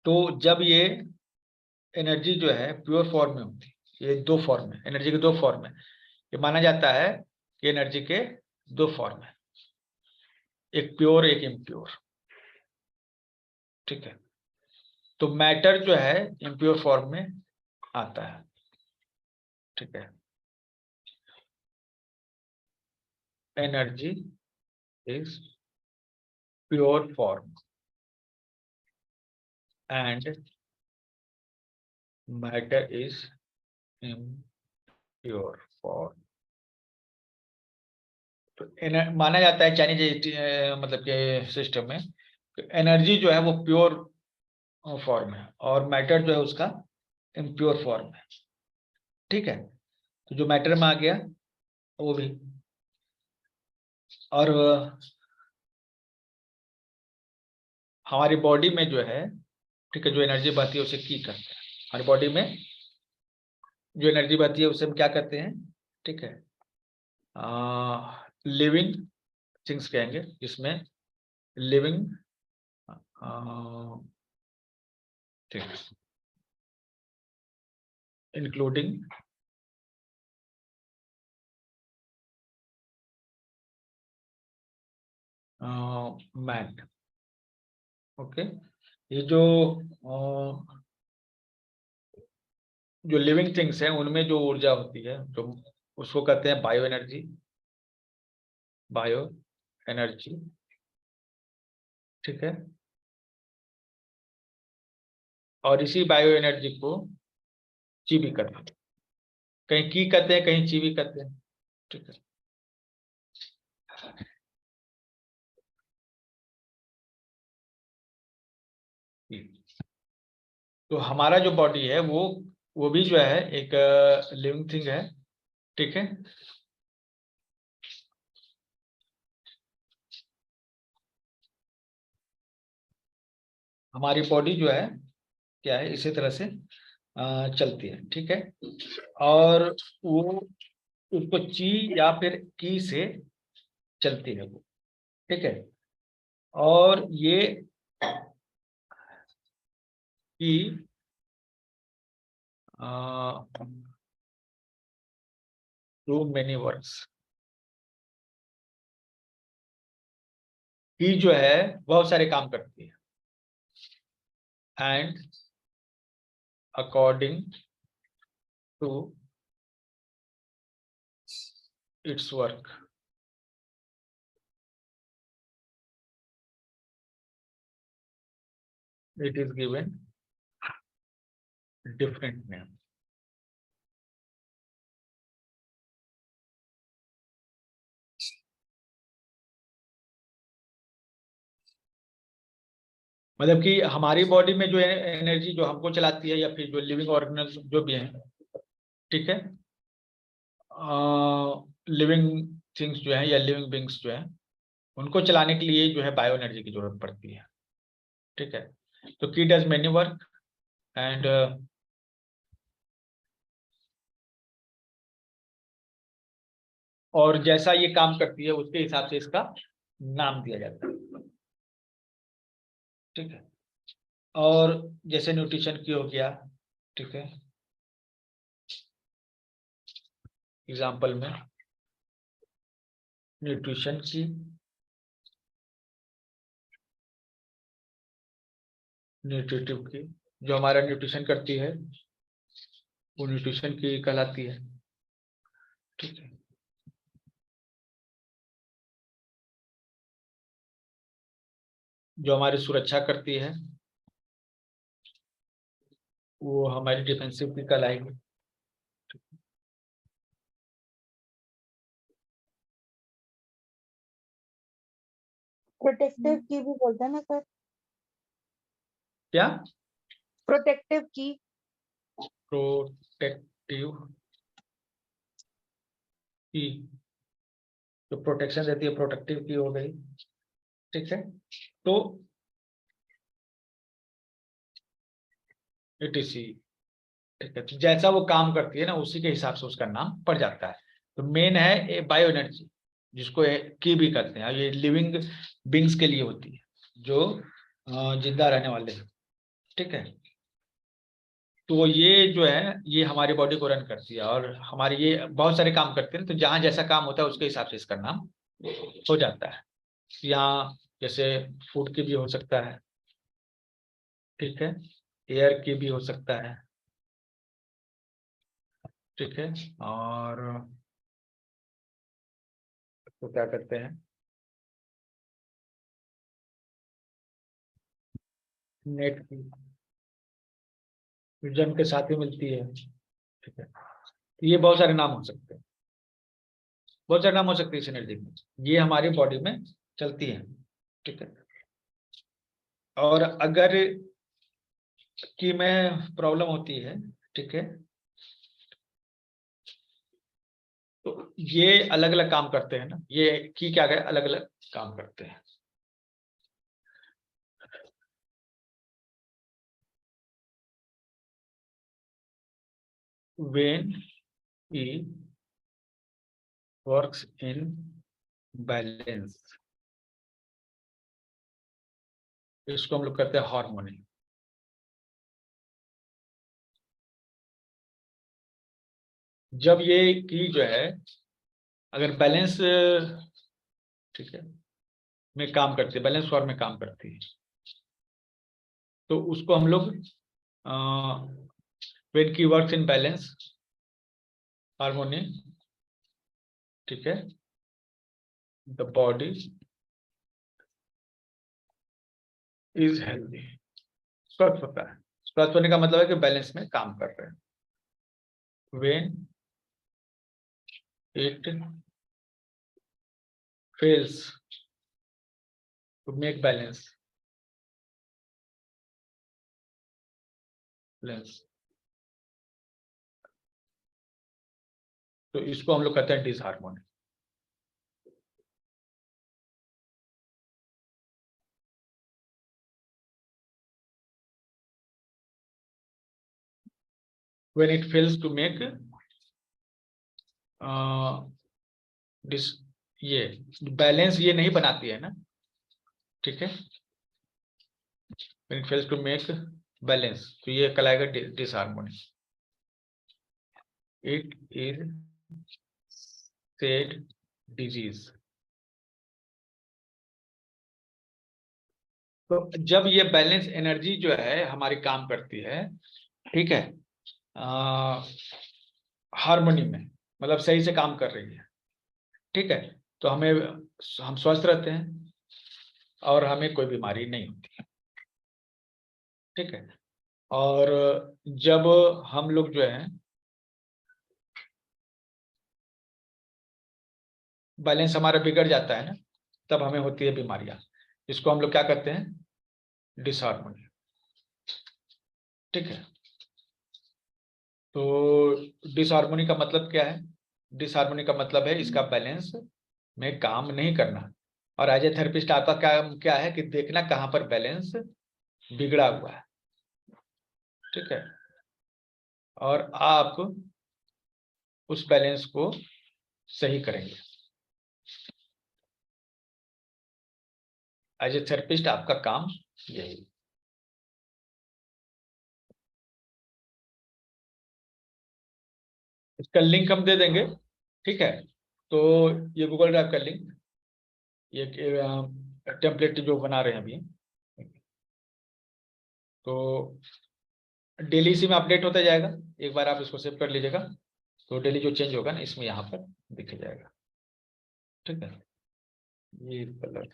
B: तो जब ये एनर्जी जो है प्योर फॉर्म में होती है, ये दो फॉर्म है, एनर्जी के दो फॉर्म है, ये माना जाता है कि एनर्जी के दो फॉर्म है, एक प्योर एक इम्प्योर। ठीक है, तो मैटर जो है इम्प्योर फॉर्म में आता है। ठीक है, energy is pure form and matter is impure form. तो माना जाता है चाइनीज मतलब के सिस्टम में एनर्जी जो है वो प्योर फॉर्म है और मैटर जो है उसका इम्प्योर फॉर्म है। ठीक है, तो जो मैटर में आ गया वो भी, और हमारी बॉडी में जो है, ठीक है, जो एनर्जी बहती है उसे की करते हैं। हमारी बॉडी में जो एनर्जी बहती है उसे हम क्या करते हैं? ठीक है, लिविंग थिंग्स कहेंगे, जिसमें living things including man. Okay, ये जो लिविंग थिंग्स हैं उनमें जो ऊर्जा होती है जो उसको कहते हैं बायो एनर्जी, बायो एनर्जी। ठीक है, और इसी बायो एनर्जी को ची भी कहते हैं, कहीं की कहते हैं कहीं ची भी कहते हैं। ठीक है, तो हमारा जो बॉडी है वो भी जो है एक लिविंग थिंग है। ठीक है, हमारी बॉडी जो है क्या है, इसी तरह से चलती है, ठीक है। और वो उसको ची या फिर की से चलती है वो, ठीक है। और ये की डू मेनी वर्क्स, की जो है बहुत सारे काम करती है, and according to its work it is given different name। मतलब कि हमारी बॉडी में जो है एनर्जी जो हमको चलाती है, या फिर जो लिविंग ऑर्गेनिज्म जो भी है, ठीक है, लिविंग थिंग्स जो है या लिविंग बींग्स जो है, उनको चलाने के लिए जो है बायो एनर्जी की जरूरत पड़ती है, ठीक है। तो की डज मेनी वर्क एंड और जैसा ये काम करती है उसके हिसाब से इसका नाम दिया जाता है, ठीक है। और जैसे न्यूट्रिशन की हो गया, ठीक है, एग्जाम्पल में न्यूट्रिशन की, न्यूट्रिटिव की, जो हमारा न्यूट्रिशन करती है वो न्यूट्रिशन की कहलाती है, ठीक है। जो हमारी सुरक्षा करती है वो हमारी डिफेंसिव की कहलाएगी।
C: प्रोटेक्टिव की भी बोलते हैं ना सर?
B: क्या?
C: प्रोटेक्टिव की।
B: प्रोटेक्टिव की जो प्रोटेक्शन देती है, प्रोटेक्टिव की हो गई, ठीक है। तो एटीसी, ठीक है, तो जैसा वो काम करती है ना उसी के हिसाब से उसका नाम पड़ जाता है। तो मेन है बायो एनर्जी, जिसको की भी कहते हैं, ये लिविंग बींग्स के लिए होती है जो जिंदा रहने वाले हैं, ठीक है। तो ये जो है ये हमारी बॉडी को रन करती है, और हमारी ये बहुत सारे काम करते हैं, तो जहाँ जैसा काम होता है उसके हिसाब से इसका नाम हो जाता है। यहाँ जैसे फूड की भी हो सकता है, ठीक है, एयर की भी हो सकता है, ठीक है, और तो क्या करते हैं, नेट की जम के साथ ही मिलती है, ठीक है। तो ये बहुत सारे नाम हो सकते हैं, बहुत सारे नाम हो सकते हैं इस एनर्जी में, ये हमारी बॉडी में चलती है, ठीक है। और अगर की में प्रॉब्लम होती है, ठीक है, तो ये अलग अलग काम करते हैं ना, ये की क्या है, अलग अलग काम करते हैं। When E works in balance, इसको हम लोग कहते हैं हार्मोनी। जब ये की जो है अगर बैलेंस, ठीक है, में काम करती है, बैलेंस फॉर्म में काम करती है, तो उसको हम लोग व्हेन की वर्क्स इन बैलेंस हार्मोनी, ठीक है, द बॉडी इज हेल्दी, स्वस्थ होता है। स्वस्थ होने का मतलब है कि बैलेंस में काम कर रहे हैं। When it fails to make balance, तो इसको हम लोग कहते हैं disharmony. when it fails to make ये बैलेंस ये नहीं बनाती है ना, ठीक है। when it fails to make balance, तो ये कहलाएगा डिसहार्मोनी। it is said disease। तो जब ये बैलेंस एनर्जी जो है हमारी काम करती है, ठीक है, हार्मोनी में, मतलब सही से काम कर रही है, ठीक है, तो हम स्वस्थ रहते हैं और हमें कोई बीमारी नहीं होती है, ठीक है। और जब हम लोग जो है बैलेंस हमारा बिगड़ जाता है ना, तब हमें होती है बीमारियां, जिसको हम लोग क्या कहते हैं, डिसहार्मोनी, ठीक है। तो डिसहार्मोनी का मतलब क्या है? डिसहार्मोनी का मतलब है इसका बैलेंस में काम नहीं करना। और एज ए थेरेपिस्ट आपका काम क्या है कि देखना कहाँ पर बैलेंस बिगड़ा हुआ है, ठीक है, और आप उस बैलेंस को सही करेंगे। एज ए थेरेपिस्ट आपका काम यही। इसका लिंक हम दे देंगे, ठीक है। तो ये गूगल ड्राइव का लिंक, ये टेम्पलेट जो बना रहे हैं अभी, तो डेली इसी में अपडेट होता जाएगा। एक बार आप इसको सेव कर लीजिएगा, तो डेली जो चेंज होगा ना इसमें यहाँ पर दिख जाएगा, ठीक है। ये कलर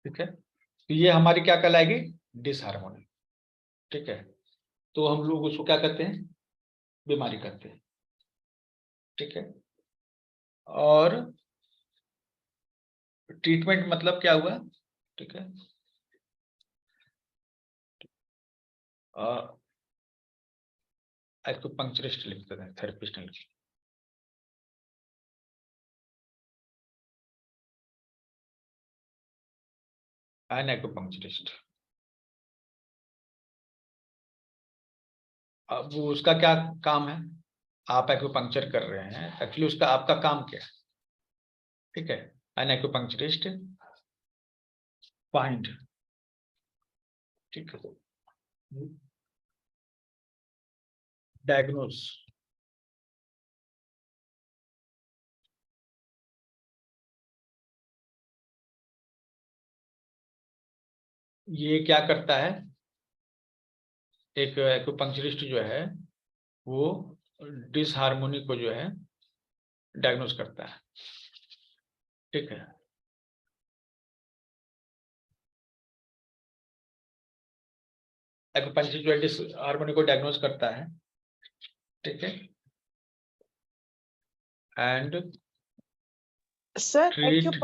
B: ठीक है। तो ये हमारी क्या कहलाएगी, डिसहार्मोनी, ठीक है। तो हम लोग उसको क्या कहते हैं, बीमारी कहते हैं, ठीक है। और ट्रीटमेंट मतलब क्या हुआ, ठीक है। एक्यूपंक्चरिस्ट लिखते हैं, थेरेपिस्ट नहीं लिखते। An acupuncturist. अब उसका क्या काम है, आप एक्यूपंक्चर कर रहे हैं, एक्चुअली उसका आपका काम क्या है, ठीक है। एन एक्यूपंक्चरिस्ट फाइंड, ठीक है, डायग्नोज, ये क्या करता है, एक एक्यूपंक्चरिस्ट जो है वो डिसहार्मोनी को जो है डायग्नोज करता है, ठीक है। एक्यूपंक्चरिस्ट जो है डिसहार्मोनी को डायग्नोज करता है, ठीक है। एंड
C: सर
B: ट्रीट,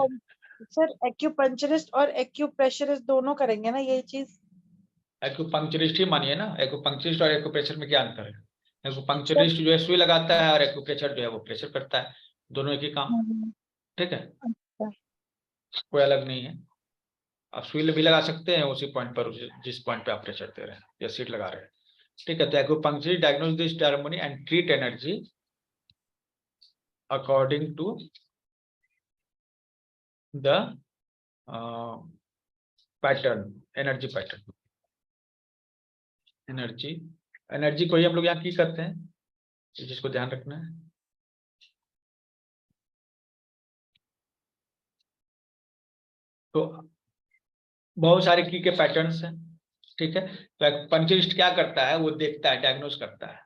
C: एक्यूपंचरिस्ट और एक्यूप्रेशरिस्ट दोनों करेंगे ना ये चीज?
B: एक्यूपंक्चरिस्ट ही मानिए ना। एक्यूपंक्चरिस्ट और एक्यूप्रेशर में क्या अंतर है? एक्यूपंक्चरिस्ट जो है सुई लगाता है और एक्यूप्रेशर जो है वो प्रेशर करता है, दोनों एक ही काम, ठीक है, कोई अलग नहीं है। आप सुई भी लगा सकते हैं उसी पॉइंट पर, जिस पॉइंट पे आप प्रेशर दे रहे हैं या सीट लगा रहे हैं, ठीक है। तो acupuncturist diagnose this disharmony and treat energy according to the pattern, energy pattern. Energy को ही हम लोग यहाँ की करते हैं, इस चीज को ध्यान रखना है। तो बहुत सारे की के पैटर्न्स हैं, ठीक है। तो एक्यूपंक्चरिस्ट क्या करता है, वो देखता है, डायग्नोज करता है,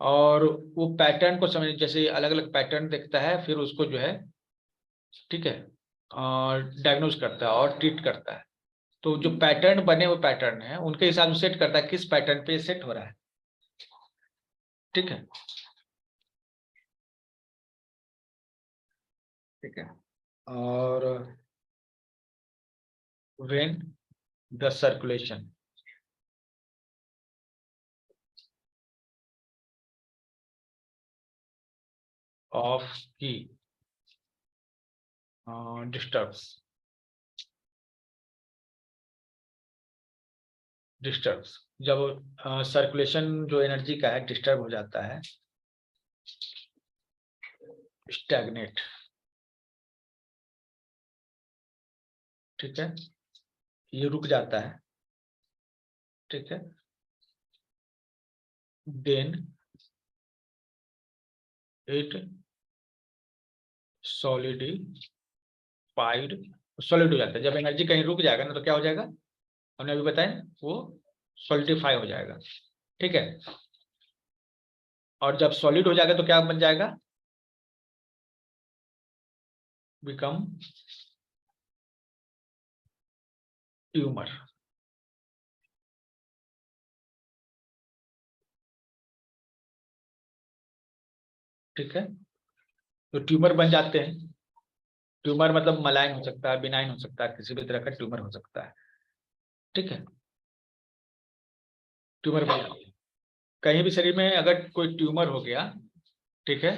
B: और वो पैटर्न को समझ, जैसे अलग अलग पैटर्न देखता है, फिर उसको जो है, ठीक है, और डायग्नोज करता है और ट्रीट करता है। तो जो पैटर्न बने हुए पैटर्न है उनके हिसाब से सेट करता है किस पैटर्न पे सेट हो रहा है, ठीक है, ठीक है। और when the circulation, ऑफ की डिस्टर्ब्स जब सर्कुलेशन जो एनर्जी का है डिस्टर्ब हो जाता है, स्टैग्नेट, ठीक है, ये रुक जाता है, ठीक है, देन इट सॉलिड हो जाता है। जब एनर्जी कहीं रुक जाएगा ना तो क्या हो जाएगा, हमने अभी बताया, वो सॉलिडिफाई हो जाएगा, ठीक है। और जब सॉलिड हो जाएगा तो क्या बन जाएगा, बिकम ट्यूमर, ठीक है। तो ट्यूमर बन जाते हैं। ट्यूमर मतलब मलाइन हो सकता है, बिनाइन हो सकता है, किसी भी तरह का ट्यूमर हो सकता है, ठीक है। ट्यूमर बन जाते हैं कहीं भी शरीर में, अगर कोई ट्यूमर हो गया, ठीक है,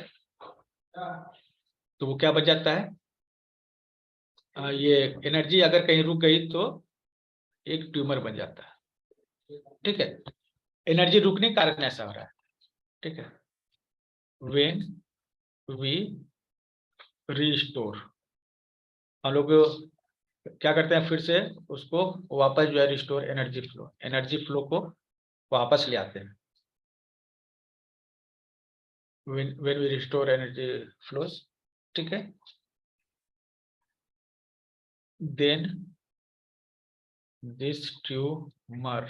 B: तो वो क्या बन जाता है, ये एनर्जी अगर कहीं रुक गई तो एक ट्यूमर बन जाता है, ठीक है। एनर्जी रुकने के कारण ऐसा हो रहा है, ठीक है। व्हेन वी रिस्टोर, हम लोग क्या करते हैं, फिर से उसको वापस जो है रिस्टोर, एनर्जी फ्लो को वापस ले आते हैं। when we restore energy flows, ठीक है, then this tumor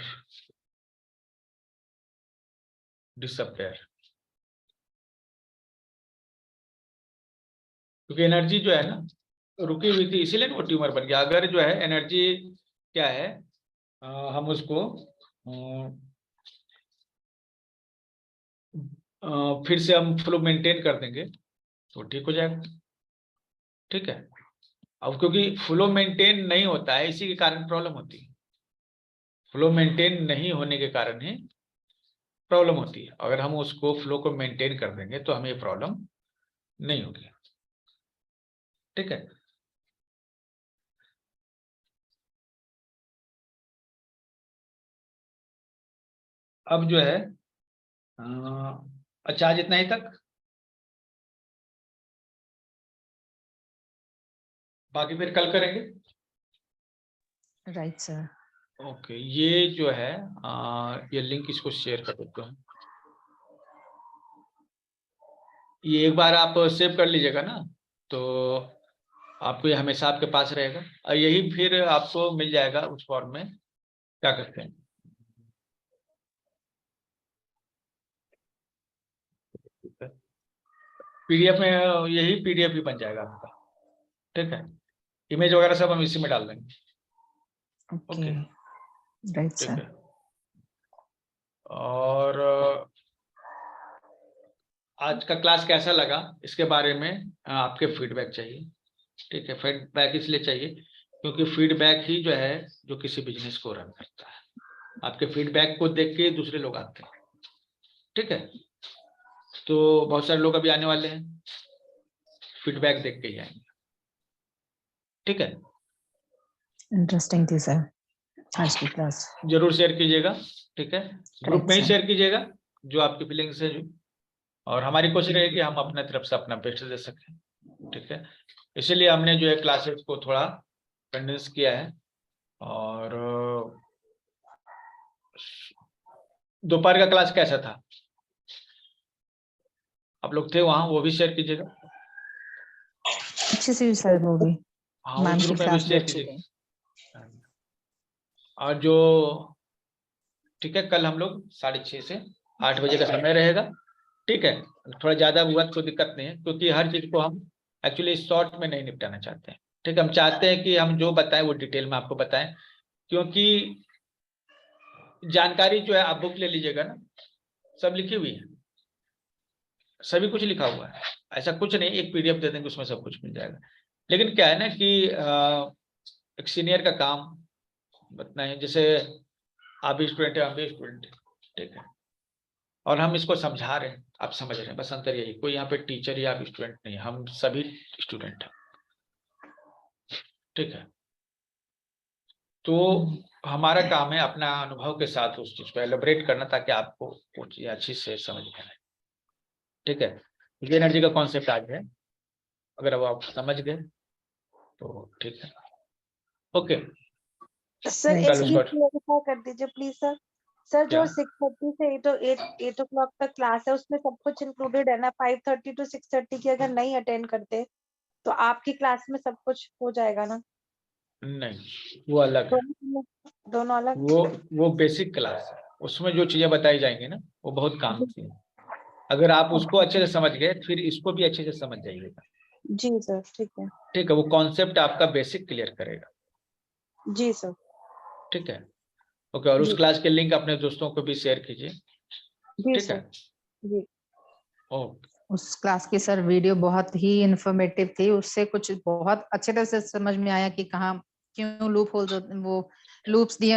B: disappear, क्योंकि एनर्जी जो है ना रुकी हुई थी, इसीलिए वो ट्यूमर बन गया। अगर जो है एनर्जी क्या है, हम उसको फिर से हम फ्लो मेंटेन कर देंगे तो ठीक हो जाएगा, ठीक है। अब क्योंकि फ्लो मेंटेन नहीं होता है, इसी के कारण प्रॉब्लम होती है। फ्लो मेंटेन नहीं होने के कारण ही प्रॉब्लम होती है। अगर हम उसको फ्लो को मेंटेन कर देंगे तो हमें प्रॉब्लम नहीं होगी, ठीक है। अब जो है अच्छा, आज इतना ही तक, बाकी फिर कल करेंगे।
D: Right sir.
B: ओके, ये जो है ये लिंक इसको शेयर कर देते हैं। ये एक बार आप सेव कर लीजिएगा ना तो आपको ये हमेशा आपके पास रहेगा, और यही फिर आपको मिल जाएगा उस फॉर्म में, क्या करते हैं, पीडीएफ में, यही पीडीएफ भी बन जाएगा आपका, ठीक है। इमेज वगैरह सब हम इसी में डाल देंगे।
D: ओके, राइट
B: ठीक
D: सर।
B: है। और आज का क्लास कैसा लगा इसके बारे में आपके फीडबैक चाहिए, ठीक है। फीडबैक इसलिए चाहिए क्योंकि फीडबैक ही जो है जो किसी बिजनेस को रन करता है। आपके फीडबैक को देख के दूसरे लोग आते हैं, ठीक है। तो बहुत सारे लोग अभी आने वाले हैं, फीडबैक देख के ही आएंगे, ठीक है।
D: इंटरेस्टिंग थी सर आज की क्लास।
B: जरूर शेयर कीजिएगा, ठीक है। ग्रुप में ही
D: सर।
B: शेयर कीजिएगा जो आपकी फीलिंग्स है जो, और हमारी कोशिश रहेगी कि हम अपने तरफ से अपना बेस्ट दे सकें, ठीक है। इसीलिए हमने जो है क्लासेस को थोड़ा कंडेंस किया है। और दोपहर का क्लास कैसा था, आप लोग थे वहां, वो भी शेयर कीजिएगा।
D: अच्छी सी सर वो भी,
B: हाँ,
D: मैम
B: उस
D: की
B: ग्रुप में भी
D: क्लास भी
B: शेयर
D: अच्छी
B: कीजिएगा।
D: थी।
B: और जो, ठीक है, कल हम लोग 6:30 से 8 बजे का समय रहेगा, ठीक है। थोड़ा ज्यादा हुआ तो दिक्कत नहीं है, क्योंकि हर चीज को हम एक्चुअली शॉर्ट में नहीं निपटाना चाहते हैं, ठीक है। हम चाहते हैं कि हम जो बताएं वो डिटेल में आपको बताएं, क्योंकि जानकारी जो है, आप बुक ले लीजिएगा ना, सब लिखी हुई है, सभी कुछ लिखा हुआ है। ऐसा कुछ नहीं एक पीडीएफ दे देंगे उसमें सब कुछ मिल जाएगा। लेकिन क्या है ना कि एक सीनियर का काम बताना है, जैसे आप भी स्टूडेंट है, हम भी स्टूडेंट है, ठीक है। और हम इसको समझा रहे हैं, आप समझ रहे हैं, बस अंतर यही, कोई यहाँ पे टीचर या स्टूडेंट नहीं, हम सभी स्टूडेंट हैं, ठीक है। तो हमारा काम है अपना अनुभव के साथ उस चीज को एलोबरेट करना, ताकि आपको वो चीज अच्छी से समझ में आए, ठीक है। ये एनर्जी का कॉन्सेप्ट आज है, अगर अब आप समझ गए तो ठीक है, ओके।
C: सर
D: Right,
C: एक
B: कल
C: चीज
B: उसका
C: क्लैरिफाई कर दीजिए प्लीज सर। सर
B: क्या?
C: जो 6:30 से 8 o'clock तक क्लास है उसमें सब कुछ इंक्लूडेड है ना? 5:30 to 6:30 की अगर नहीं अटेंड करते तो आपकी क्लास में सब कुछ हो जाएगा ना?
B: नहीं, वो अलग है,
C: दोनों अलग?
B: वो बेसिक क्लास है, उसमें जो चीजें बताई जाएंगी ना वो बहुत काम की है। अगर आप उसको अच्छे से समझ गए फिर इसको भी अच्छे से समझ जाइएगा,
C: जी सर, ठीक है।
B: ठीक है। वो कॉन्सेप्ट आपका बेसिक क्लियर करेगा,
C: जी सर।
B: ठीक है, ओके। और उस
C: जी
B: क्लास के लिंक अपने दोस्तों को भी शेयर कीजिए,
C: जी
B: ठीक है,
C: सर। जी
B: ओके।
D: उस क्लास की सर वीडियो बहुत ही इंफॉर्मेटिव थी, उससे कुछ बहुत अच्छे तरह से समझ में आया कि कहाँ क्यों लूप होल्स, वो लूप्स दिए